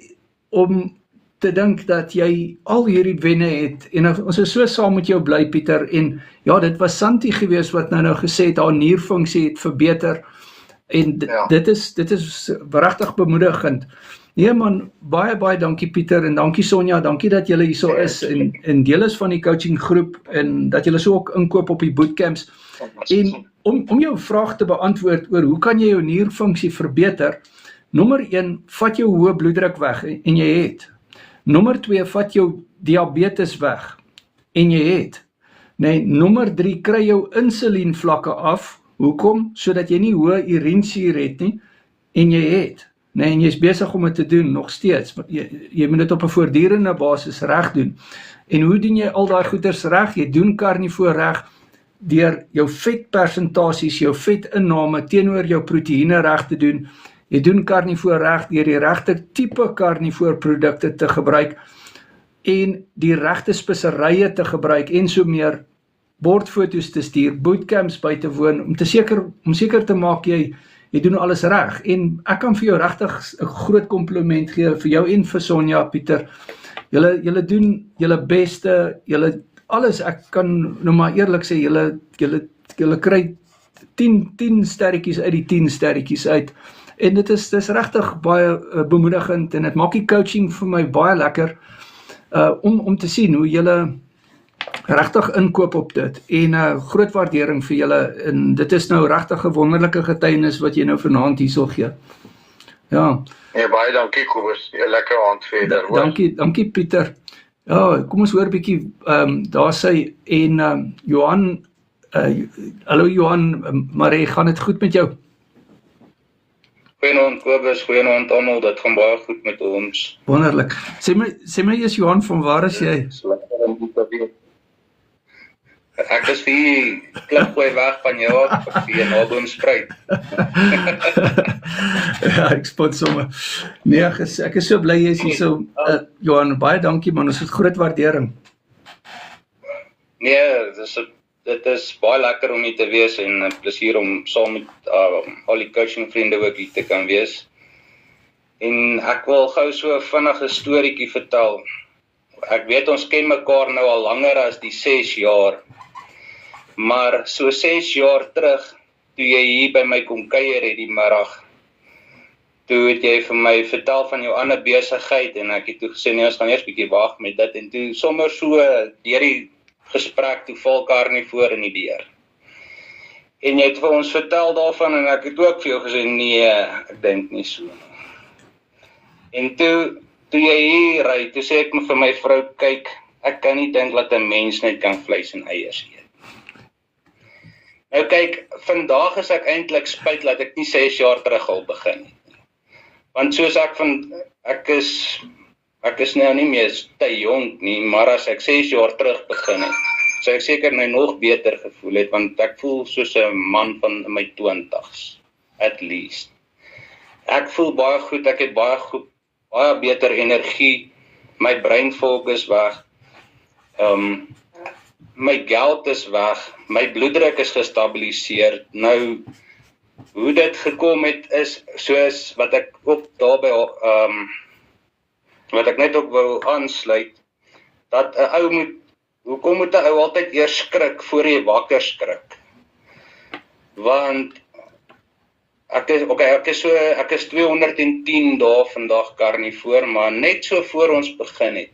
[SPEAKER 1] om te dink dat jy al hierdie wenne het, en ons is so saam met jou bly, Pieter, en ja, dit was Santi gewees wat nou gesê het, haar nierfunksie het verbeter, en dit is regtig bemoedigend. Nee man, baie dankie Pieter, en dankie Sonja, dankie dat julle hier so is, en deel is van die coaching groep, en dat julle so ook inkoop op die bootcamps, en om jou vraag te beantwoord oor hoe kan jy jou nierfunksie verbeter, nommer 1, vat jou hoë bloeddruk weg, en jy het. Nommer 2, vat jou diabetes weg, en jy het. Nee, nommer 3, kry jou insulienvlakke af, hoekom? Sodat jy nie hoë urinesuur het nie, en jy het. Nee, en jy is besig om dit te doen, nog steeds. Jy moet dit op 'n voortdurende basis reg doen. En hoe doen jy al daai goeders reg? Jy doen karnivoor reg, deur jou vetpersentasies, jou vetinname teenoor jou proteïene reg te doen. Jy doen karnivoor reg, deur die regte tipe karnivoorprodukte te gebruik, en die regte speserye te gebruik, en so meer, bordfoto's te stuur, bootcamps by te woon, om seker te maak jy doen alles reg, en ek kan vir jou regtig 'n groot kompliment gee, vir jou en vir Sonja, Pieter, julle doen julle beste, julle alles, ek kan nou maar eerlik sê, julle kry 10 sterretjies uit die 10 sterretjies uit, en dit is regtig baie bemoedigend, en dit maak die coaching vir my baie lekker, om te sien hoe julle regtig inkoop op dit, en groot waardering vir julle, en dit is nou regtig 'n wonderlike getuienis wat jy nou vanaand hierso gee. Ja.
[SPEAKER 8] Ja, baie dankie Kobus, 'n lekker aand verder.
[SPEAKER 1] Dankie Pieter. Ja, kom ons hoor 'n bietjie, daar sê, en Johan, hallo Johan, Marie, gaan dit goed met jou?
[SPEAKER 9] Goeienaand Kobus, goeienaand almal, dit gaan baie goed met ons.
[SPEAKER 1] Wonderlik. Sê my eers Johan, van waar is jy?
[SPEAKER 9] Ek is vir klipgooi weg van jou af, vir Naboomspruit.
[SPEAKER 1] Ja, ek spot sommer. Nee, ek is so bly jy is hier so. Johan, baie dankie man, ons het groot waardering.
[SPEAKER 9] Nee, dis dit is baie lekker om hier te wees en 'n plesier om saam met al die coaching vriende ook hier te kan wees. En ek wil gou so 'n vinnige storieetjie vertel. Ek weet ons ken mekaar nou al langer as die 6 jaar. Maar so 6 jaar terug, toe jy hier by my kom kuier het die middag, toe het jy vir my vertel van jou ander besigheid en ek het toe gesê nee, ons gaan eers bietjie wag met dit en toe sommer so deur die gesprek toe val Carnivore in die deur. En jy het vir ons vertel daarvan en ek het ook vir jou gesê nee, ek dink nie so. En toe jy hier ry, toe sê ek vir my vrou, kyk, ek kan nie dink dat 'n mens net kan vleis en eiers eet. Nou kyk, vandag is ek eintlik spyt dat ek nie 6 jaar terug al begin het. Want soos ek is nou nie meer te jonk nie, maar as ek 6 jaar terug begin het, sou ek seker my nog beter gevoel het, want ek voel soos 'n man van my 20's, at least. Ek voel baie goed, ek het baie beter energie, my breinvolk is weg, my geld is weg, my bloeddruk is gestabiliseer. Nou, hoe dit gekom het is, soos wat ek ook daarby, wat ek net ook wil aansluit, dat 'n ou hoekom moet 'n ou altyd eers skrik voor jy wakker skrik? Want, ek is 210 dae vandag Carnivore, maar net so voor ons begin het.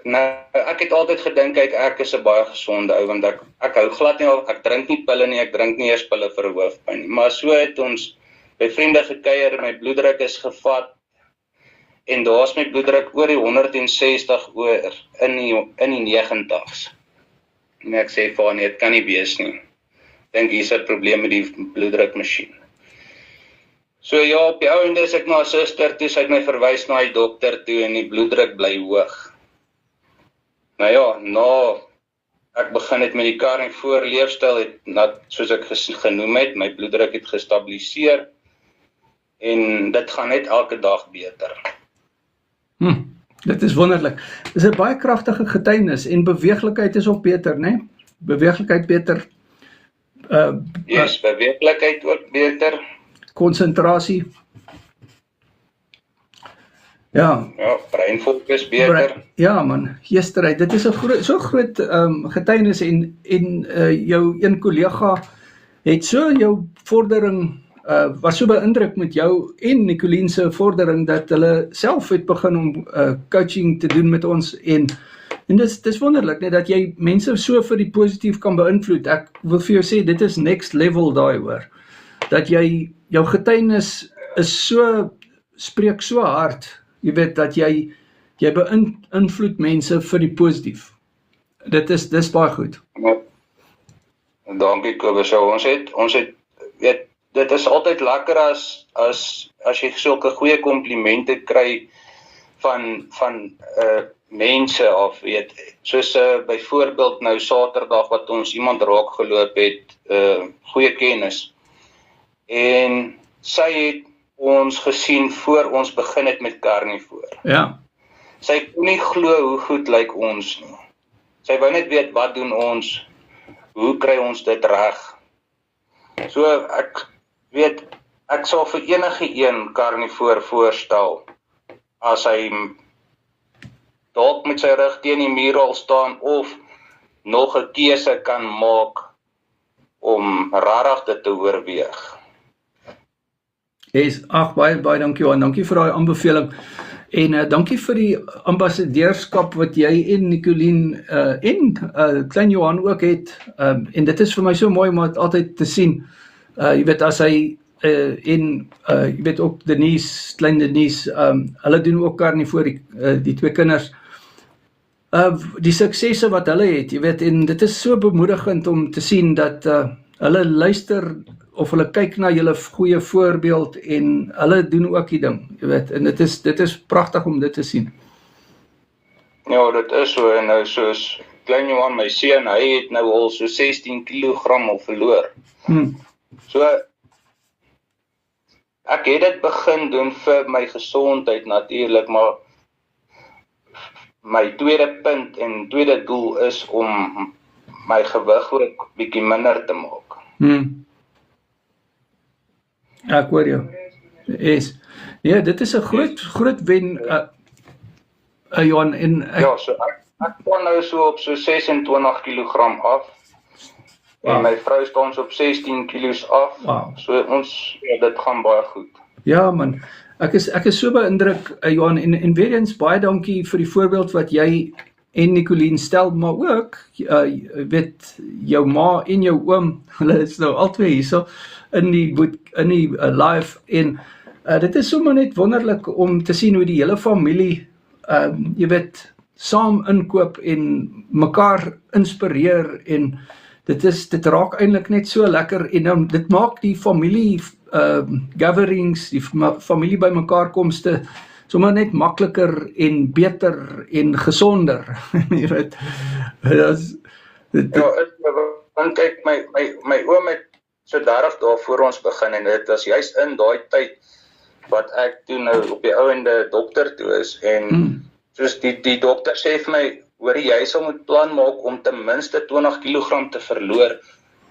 [SPEAKER 9] Nou, ek het altyd gedink, ek is 'n baie gesonde ou, want ek hou glad nie, ek drink nie pille nie, ek drink nie eers pille vir 'n hoofpyn nie, maar so het ons by vriende gekuier, my bloeddruk is gevat, en daar is my bloeddruk oor die 160 oor in die 90's. En ek sê vir nee, dit kan nie wees nie. Dink hier's 'n probleem met die bloeddrukmasjien. So ja, op die ouende is ek na 'n suster toe, sy het my verwys na die dokter toe en die bloeddruk bly hoog. Nou ja, ek begin het met die Carnivore leefstyl, soos ek genoem het, my bloeddruk het gestabiliseer en dit gaan net elke dag beter.
[SPEAKER 1] Dit is wonderlik. Dit is 'n baie kragtige getuienis en beweeglikheid is ook beter, né? Beweeglikheid beter.
[SPEAKER 9] Beweeglikheid ook beter.
[SPEAKER 1] Konsentrasie. Ja,
[SPEAKER 9] breinvolk is beter.
[SPEAKER 1] Ja man, geestery, dit is 'n so groot getuienis en jou een kollega het so jou vordering was so beïndruk met jou en Nicoline se vordering dat hulle self het begin om coaching te doen met ons en dis wonderlik net dat jy mense so vir die positief kan beïnvloed. Ek wil vir jou sê dit is next level daai hoor. Dat jy jou getuienis is spreek so hard. Jy weet dat jy beïnvloed mense vir die positief. Dis baie goed.
[SPEAKER 9] Dankie Kobus. Ons het weet dit is altyd lekker as jy sulke goeie komplimente kry van mense af, weet, soos byvoorbeeld nou Saterdag wat ons iemand raak geloop het, goeie kennis. En sy het ons gesien voor ons begin het met Carnivore.
[SPEAKER 1] Ja.
[SPEAKER 9] Sy kon nie glo hoe goed lyk ons nie. Sy wou net weet wat doen ons, hoe kry ons dit reg. So ek sal vir enige een Carnivore voorstel, as hy dalk met sy rug teen die muur al staan, of nog 'n keuse kan maak, om regtig dit te oorweeg.
[SPEAKER 1] Baie dankie Johan, dankie vir daai aanbeveling, en dankie vir die ambassadeurskap wat jy en Nicoline en klein Johan ook het, en dit is vir my so mooi om dit altyd te sien. Jy weet as hy jy weet ook Denise, klein Denise, hulle doen ook Carnivore, die twee kinders, die suksesse wat hulle het, jy weet, en dit is so bemoedigend om te sien dat hulle luister of hulle kyk na julle goeie voorbeeld en hulle doen ook die ding, jy weet, en dit is pragtig om dit te sien.
[SPEAKER 9] Ja, dit is so, en nou soos klein Johan, my seun, hy het nou al so 16 kilogram al verloor. So, ek het dit begin doen vir my gesondheid natuurlik, maar my tweede punt en tweede doel is om my gewig ook bietjie minder te maak.
[SPEAKER 1] Ek hoor jou. Ja, dit is 'n groot wen, Johan, en
[SPEAKER 9] Ja, so ek staan nou so op so 26 kg af. En my vrou staan so op 16 kilos af.
[SPEAKER 1] Wow.
[SPEAKER 9] So dit gaan baie goed.
[SPEAKER 1] Ja man, ek is so beïndruk, Johan, en weer eens baie dankie vir die voorbeeld wat jy en Nicoline stel, maar ook, weet, jou ma en jou oom, hulle is nou albei hierso in die live, en dit is sommer net wonderlik om te sien hoe die hele familie, jy weet, saam inkoop en mekaar inspireer, en dit raak eintlik net so lekker, en dit maak die familie gatherings, die familie by mekaar komste, sommer net makliker en beter en gesonder. Jy weet,
[SPEAKER 9] want kyk, my oom het so 30 dae voor ons begin, en dit was juist in daai tyd wat ek toe nou op die ouende dokter toe is, en soos die dokter sê vir my, hoor jy sal moet plan maak om ten minste 20 kg te verloor,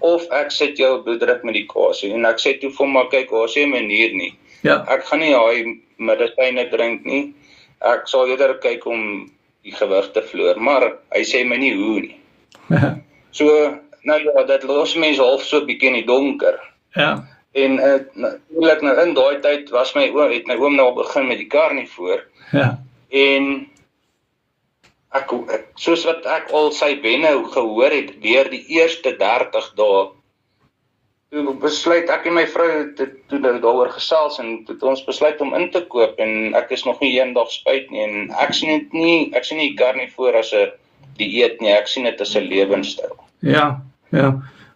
[SPEAKER 9] of ek sit jou bloeddruk medikasie, en ek sê toe vir my, kyk, daar sê manier nie, ek gaan nie daai medisyne drink nie, ek sal eerder kyk om die gewig te verloor, maar hy sê my nie hoe nie. So, nou ja, dit los mense half so bietjie in die donker.
[SPEAKER 1] Ja.
[SPEAKER 9] En natuurlik nou in daai tyd het my oom nou begin met die karnivoor.
[SPEAKER 1] Ja.
[SPEAKER 9] En soos wat ek al sy wenne gehoor het deur die eerste 30 dae, toe besluit ek en my vrou toe daaroor gesels, en toe ons besluit om in te koop, en ek is nog nie eendag spyt nie, en ek sien nie karnivoor as 'n dieet nie, ek sien dit as 'n lewenstyl.
[SPEAKER 1] Ja.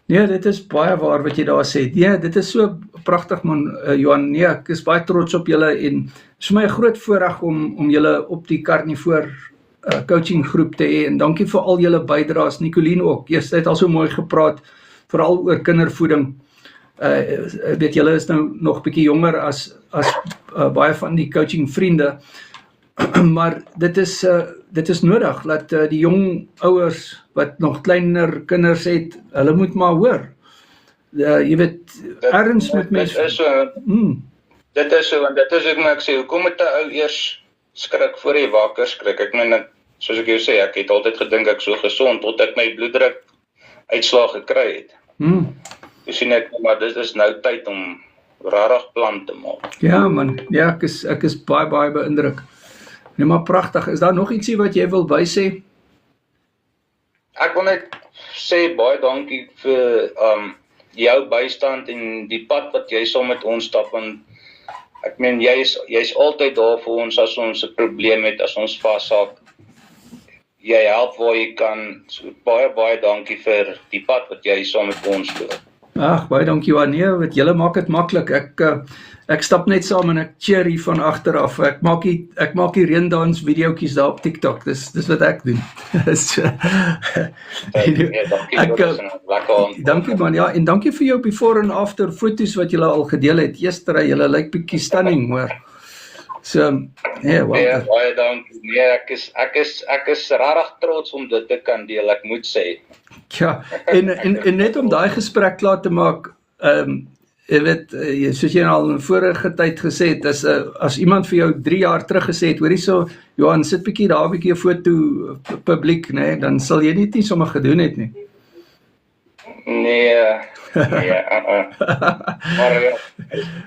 [SPEAKER 1] Nee, dit is baie waar wat jy daar sê. Nee, dit is so pragtig man, Johan. Nee, ek is baie trots op julle, en het is vir my 'n groot voorreg om julle op die Karnivoor coaching groep te hê, en dankie vir al julle bydraes, Nicoline ook. Jy het al so mooi gepraat, veral oor kindervoeding. Weet julle is nou nog bietjie jonger as baie van die coaching vriende, maar dit is nodig dat die jong ouers wat nog kleiner kinders het, hulle moet maar hoor. Jy weet, ergens moet mens...
[SPEAKER 9] Dit is so, want dit is ook maar ek sê, hoekom moet 'n ou eers skrik voor jy wakker skrik? Ek meen, soos ek jou sê, ek het altyd gedink ek so gesond, tot ek my bloeddruk uitslag gekry het. Toe sien ek, maar dit is nou tyd om rarig plan te maak.
[SPEAKER 1] Ja man, ja, ek is baie beïndruk. Nee, maar pragtig. Is daar nog ietsie wat jy wil bysê?
[SPEAKER 9] Ek wil net sê baie dankie vir jou bystand en die pad wat jy saam met ons stap, want ek meen jy's altyd daar vir ons as ons 'n probleem het, as ons vashaak. Jy help waar jy kan. So baie dankie vir die pad wat jy saam met ons loop.
[SPEAKER 1] Ag, baie dankie Johan. Nee, weet julle maak dit maklik. Ek stap net saam en ek cheer hier van agter af. Ek maak die reendans videoetjies daar op TikTok. Dis wat ek doen. Dankie man, ja, en dankie vir jou before and after foto's wat julle al gedeel het. Gister, julle lyk bietjie stunning, hoor. So,
[SPEAKER 9] nee, baie dankie. Nee, ek is regtig trots om dit te kan deel, ek moet sê.
[SPEAKER 1] Ja, en net om daai gesprek klaar te maak, jy weet, soos jy al in vorige tyd gesê het, as iemand vir jou 3 jaar terug gesê het, hoor hierso, Johan, sit bietjie daar 'n bietjie 'n foto publiek, né, dan sal jy dit nie sommer gedoen het nie.
[SPEAKER 9] Nee, maar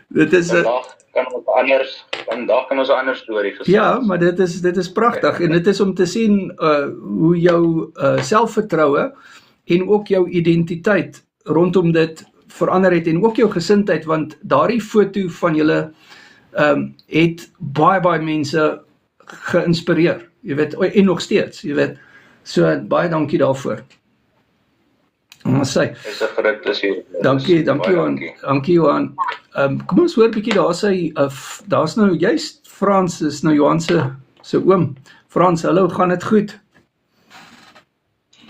[SPEAKER 1] dit is
[SPEAKER 9] vandag kan ons 'n ander storie gesê.
[SPEAKER 1] Ja, maar dit is pragtig, en dit is om te sien hoe jou selfvertroue en ook jou identiteit rondom dit verander het, en ook jou gesindheid, want daardie foto van julle het baie mense geïnspireer, jy weet, en nog steeds, jy weet, so baie dankie daarvoor.
[SPEAKER 9] Dis 'n groot plesier.
[SPEAKER 1] Dankie Johan. Kom ons hoor bietjie, daar's nou juist Frans, is nou Johan se oom. Frans, hallo, gaan dit goed?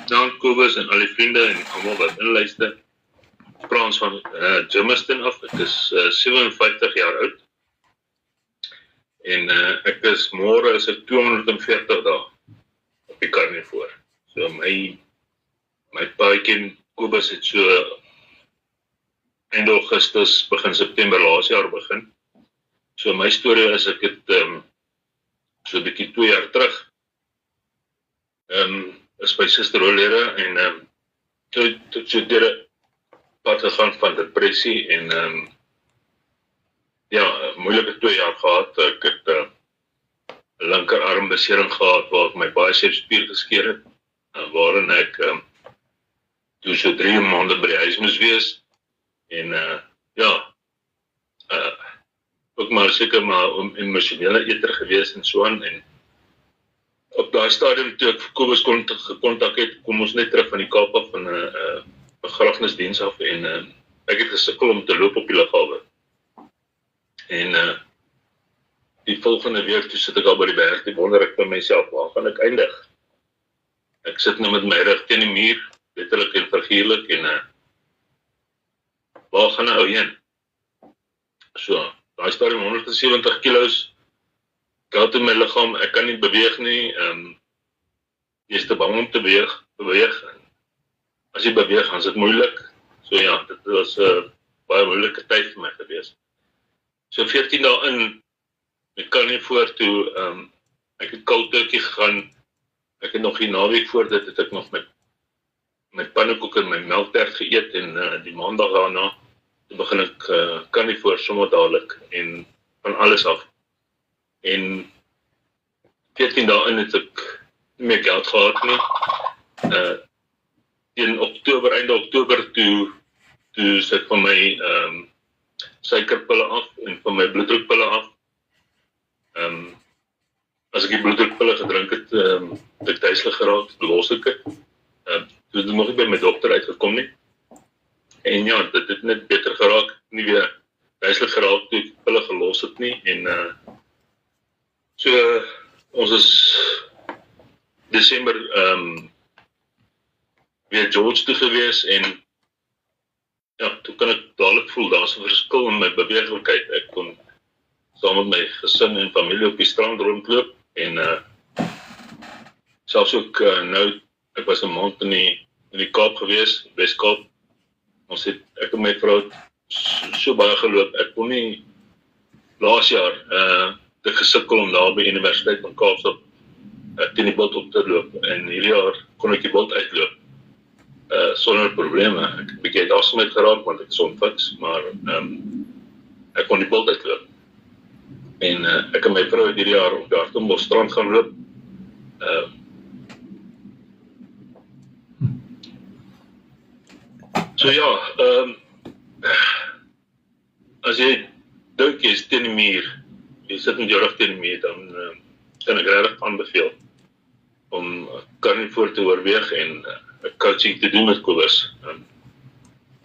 [SPEAKER 10] Dan Kobus en al die vriende en almal wat inluister. Frans van Germiston af. Ek is 57 jaar oud. En ek is môre is dit 240 dae op die Karnivoor. So my my paadjie en Kobus het so einde Augustus, begin September laas jaar begin. So my storie is, ek het so 'n bietjie 2 jaar terug is by Suster oorlede en toe deur 'n pad gegaan van depressie en moeilike 2 jaar gehad. Ek het 'n linkerarm besering gehad waar ek my bicepsspier geskeur het, waarin ek toe so 3 maande by die huis moes wees en ook maar seker maar emosionele eter gewees en so aan en op daai stadium toe ek vir Kobus gekontak het, kom ons net terug van die Kaap af van 'n begrafnisdiens af en ek het gesukkel om te loop op die lughawe. En die volgende week toe sit ek al by die berg, die wonder ek by myself, waar gaan ek eindig? Ek sit nou met my rug teen die muur, letterlik en figuurlik en waar gaan 'n ou heen? So, daai stadium 170 kilos, koud in my liggaam, ek kan nie beweeg nie, jy is te bang om te beweeg. As jy beweeg, dan is dit moeilik. So ja, dit was 'n baie moeilike tyd vir my gewees. So 14 dae in, ek kan nie voor toe, ek het Cold Turkey gegaan, ek het nog die naweek voor dit, het ek nog my pannekoek en my melktert geëet en die maandag daarna, toe begin ek kan nie voor sommer dadelik en van alles af. En 14 dae in het ek nie meer geld gehad nie. In Oktober, einde Oktober, toe sit van my suikerpille af en van my bloeddrukpille af. As ek die bloeddrukpille gedrink het, het ek duiselig geraak, los ek het. Toe het nog nie by my dokter uitgekom nie. En ja, dit het net beter geraak, nie weer duiselig geraak toe ek pille gelos het nie. En so, ons is Desember weer George toe gewees en ja, toe kan ek dadelik voel, daar is 'n verskil in my beweeglikheid. Ek kon saam met my gesin en familie op die strand rondloop en selfs ook nou, ek was 'n maand in die Kaap gewees, Weskaap. Ek en my vrou so baie geloop, ek kon nie laas jaar te gesukkel om daar by Universiteit van Kaapstad teen die bult op te loop en hierdie jaar kon ek die bult uitloop sonder probleme. Ek het 'n bietjie uit asem geraak want ek is onfiks, maar ek kon die bult uitloop. En ek en my vrou het hierdie jaar op die Hartenbos strand gaan loop. So ja, as jy dink jy is teen die muur, jy sit met jou rug teen die muur, dan kan ek regtig aanbeveel om carnivore te oorweeg en coaching te doen met Kobus.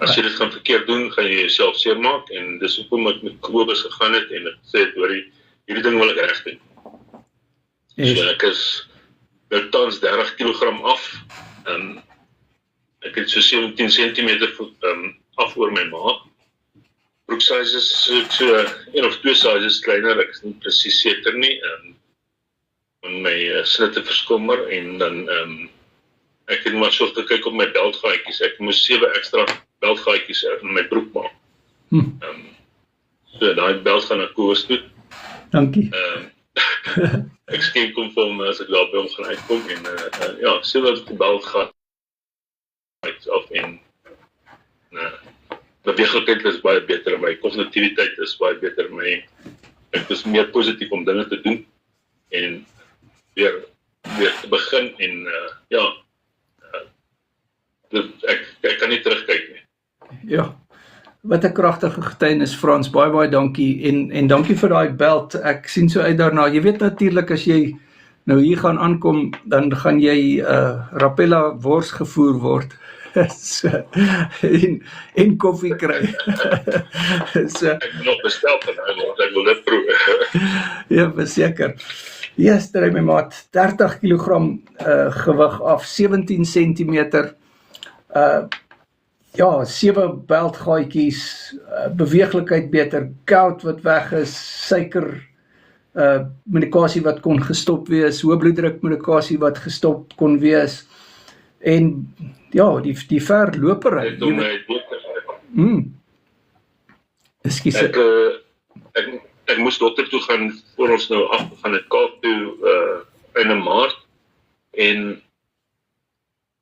[SPEAKER 10] As jy dit gaan verkeerd doen, gaan jy jouself seermaak en dis hoekom ek met Kobus gegaan het en ek sê, hierdie ding wil ek reg doen. So ek is nou tans 30 kg af. Ek het so 17 cm af oor my maag. Broek size is so 1 of 2 sizes kleiner, ek is nie presies seker nie. En my snitte verskommer en dan ek het maar so gekyk op my beltgaatjies. Ek moes 7 ekstra beltgaatjies in my broek maak. So daai belt gaan na Kobus toe.
[SPEAKER 1] Dankie.
[SPEAKER 10] Ek skenk hom vir hom as ek daar by hom gaan uitkom en ja, sê dat die belt gaan af en beweeglikheid is baie beter, my kognitiwiteit is baie beter, ek is meer positief om dinge te doen en weer te begin en ek kan nie terugkyk nie.
[SPEAKER 1] Ja, wat 'n kragtige getuienis Frans, baie dankie en dankie vir daai belt, ek sien so uit daarna. Jy weet natuurlik as jy nou hier gaan aankom, dan gaan jy Rapella wors gevoer word. So, en koffie kry. So,
[SPEAKER 10] ek wil nog bestel van hy, want ek wil dit proe.
[SPEAKER 1] Ja, verseker. Yes, drie my maat, 30 kg gewig af, 17 cm. Ja, 7 beltgaatjies, beweeglikheid beter, gout wat weg is, suiker medikasie wat kon gestop wees, hoë bloeddruk medikasie wat gestop kon wees. En ja, die verlopery.
[SPEAKER 10] Dit om my dood te gaan.
[SPEAKER 1] Ekskuus.
[SPEAKER 10] Ek moes dokter toe gaan voor ons nou afgegaan het Kaap toe in Maart en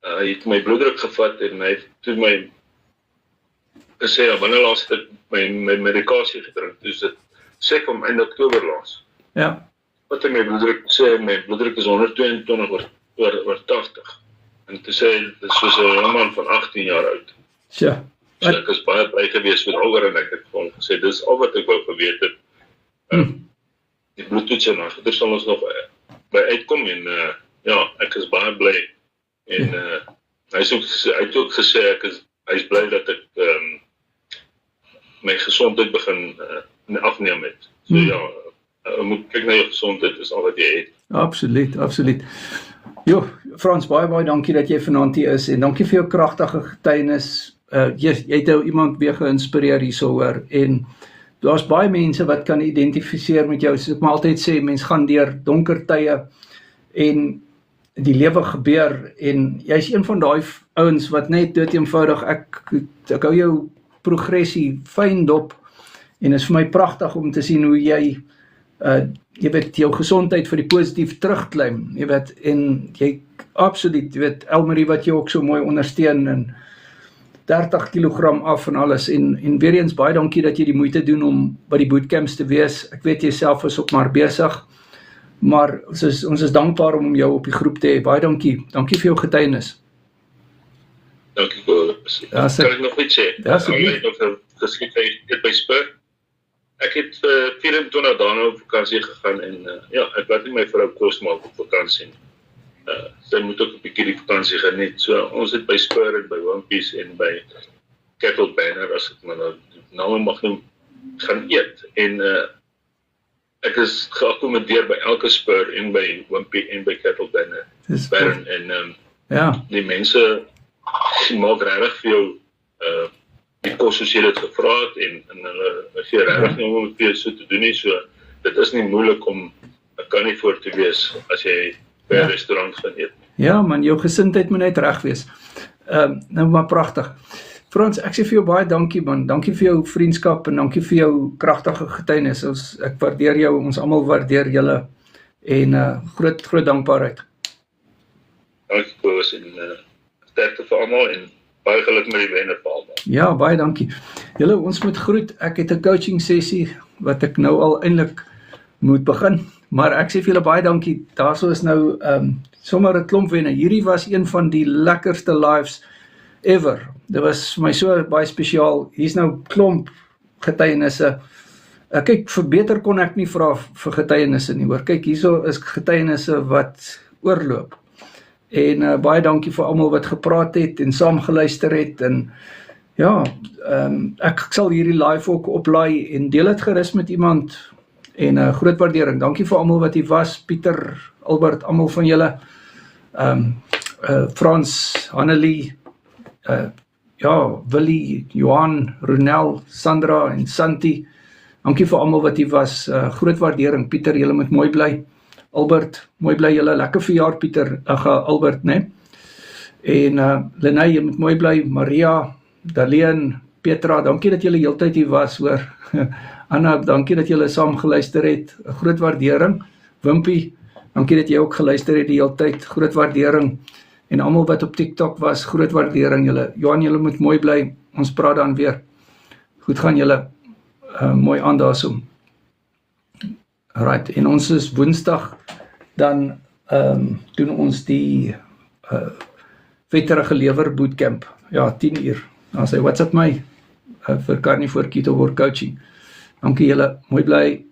[SPEAKER 10] hy het my bloeddruk gevat en hy het toe my gesê ja, wanneer laas het ek my medikasie gedrink, dus dit sê ek om einde Oktober laas.
[SPEAKER 1] Ja.
[SPEAKER 10] Wat hy my bloeddruk is 122 oor 80. En toe sê hy, dit is soos 'n jongman van 18 jaar oud.
[SPEAKER 1] Tja.
[SPEAKER 10] So ek is baie bly gewees oor en ek het vir hom gesê, dis al wat ek wou geweet het. Die bloedtoets en daar sal ons nog by uitkom en ja, ek is baie bly. En hy het ook gesê hy is bly dat ek my gesondheid begin afneem het. So ja, moet kyk na jou gesondheid, is al wat jy het.
[SPEAKER 1] Absoluut. Jo, Frans, baie dankie dat jy vanaand hier is en dankie vir jou kragtige getuienis. Jy het nou iemand weer geïnspireer hierso hoor en daar's baie mense wat kan identifiseer met jou. Soos ek maar altyd sê, mens gaan deur donker tye en die lewe gebeur en jy's een van daai ouens wat net dood eenvoudig ek hou jou progressie fyn dop en is vir my pragtig om te sien hoe jy weet jou gesondheid vir die positief terugklim, jy weet, en jy absoluut, jy weet, Elmarie wat jou ook so mooi ondersteun en 30 kilogram af en alles en weer eens baie dankie dat jy die moeite doen om by die bootcamps te wees. Ek weet jy self is ook maar besig, maar ons is dankbaar om jou op die groep te hê. Baie dankie vir jou getuienis.
[SPEAKER 10] Dankie Kobus. Kan ek nog iets sê?
[SPEAKER 1] Ja, asseblief.
[SPEAKER 10] Geskied by Spur. Ek het 24 dae nou op vakansie gegaan en ja, ek laat nie my vrou kos maak op vakansie. Sy moet ook 'n bietjie die vakansie geniet. So ons het by Spur en by Wimpies en by Kettle Banner, as ek maar nou mag noem, gaan eet. En ek is geakkommodeer by elke Spur en by Wimpie en by Kettle Banner. En
[SPEAKER 1] ja.
[SPEAKER 10] Die mense maak regtig vir jou die kos soos jy dit gevra het en hulle gee regtig nie om vir jou so te doen nie. So dit is nie moeilik om 'n carnivore te wees as jy by 'n restaurant gaan eet.
[SPEAKER 1] Ja man, jou gesindheid moet net reg wees. Nou maar pragtig. Frans, ek sê vir jou baie dankie man. Dankie vir jou vriendskap en dankie vir jou kragtige getuienis. Ek waardeer jou, ons almal waardeer julle en groot dankbaarheid.
[SPEAKER 10] Dankie Kobus en sterkte vir almal en baie geluk met die wenne vir almal.
[SPEAKER 1] Ja, baie dankie. Julle, ons moet groet. Ek het 'n coaching sessie wat ek nou al eintlik moet begin, maar ek sê vir julle baie dankie. Daarso is nou sommer 'n klomp wenne. Hierdie was een van die lekkerste lives ever. Dit was vir my so baie spesiaal. Hier's nou klomp getuienisse. Kyk, vir beter kon ek nie vra vir getuienisse nie, hoor. Kyk, hierso is getuienisse wat oorloop. En baie dankie vir almal wat gepraat het en saam geluister het en ja, ek sal hierdie live ook oplaai en deel dit gerus met iemand en groot waardering. Dankie vir almal wat hier was, Pieter, Albert, almal van julle, Frans, Hanelie, ja, Willie, Johan, Ronel, Sandra en Santi. Dankie vir almal wat hier was, groot waardering. Pieter, julle moet mooi bly. Albert, mooi bly julle, lekker verjaar Pieter, Albert, né? En Lenae, jy moet mooi bly, Maria, Darlene, Petra, dankie dat julle heeltyd hier was, hoor. Anna, dankie dat julle saam geluister het, groot waardering. Wimpie, dankie dat jy ook geluister het die heeltyd, groot waardering. En almal wat op TikTok was, groot waardering julle. Johan, julle moet mooi bly, ons praat dan weer. Goed gaan julle, mooi aan daarso. Right, en ons is Woensdag, dan doen ons die wetterige lewer bootcamp, ja, 10 uur. Dan sê, WhatsApp my vir Carnivore Keto Work Coaching. Dankie julle, mooi bly.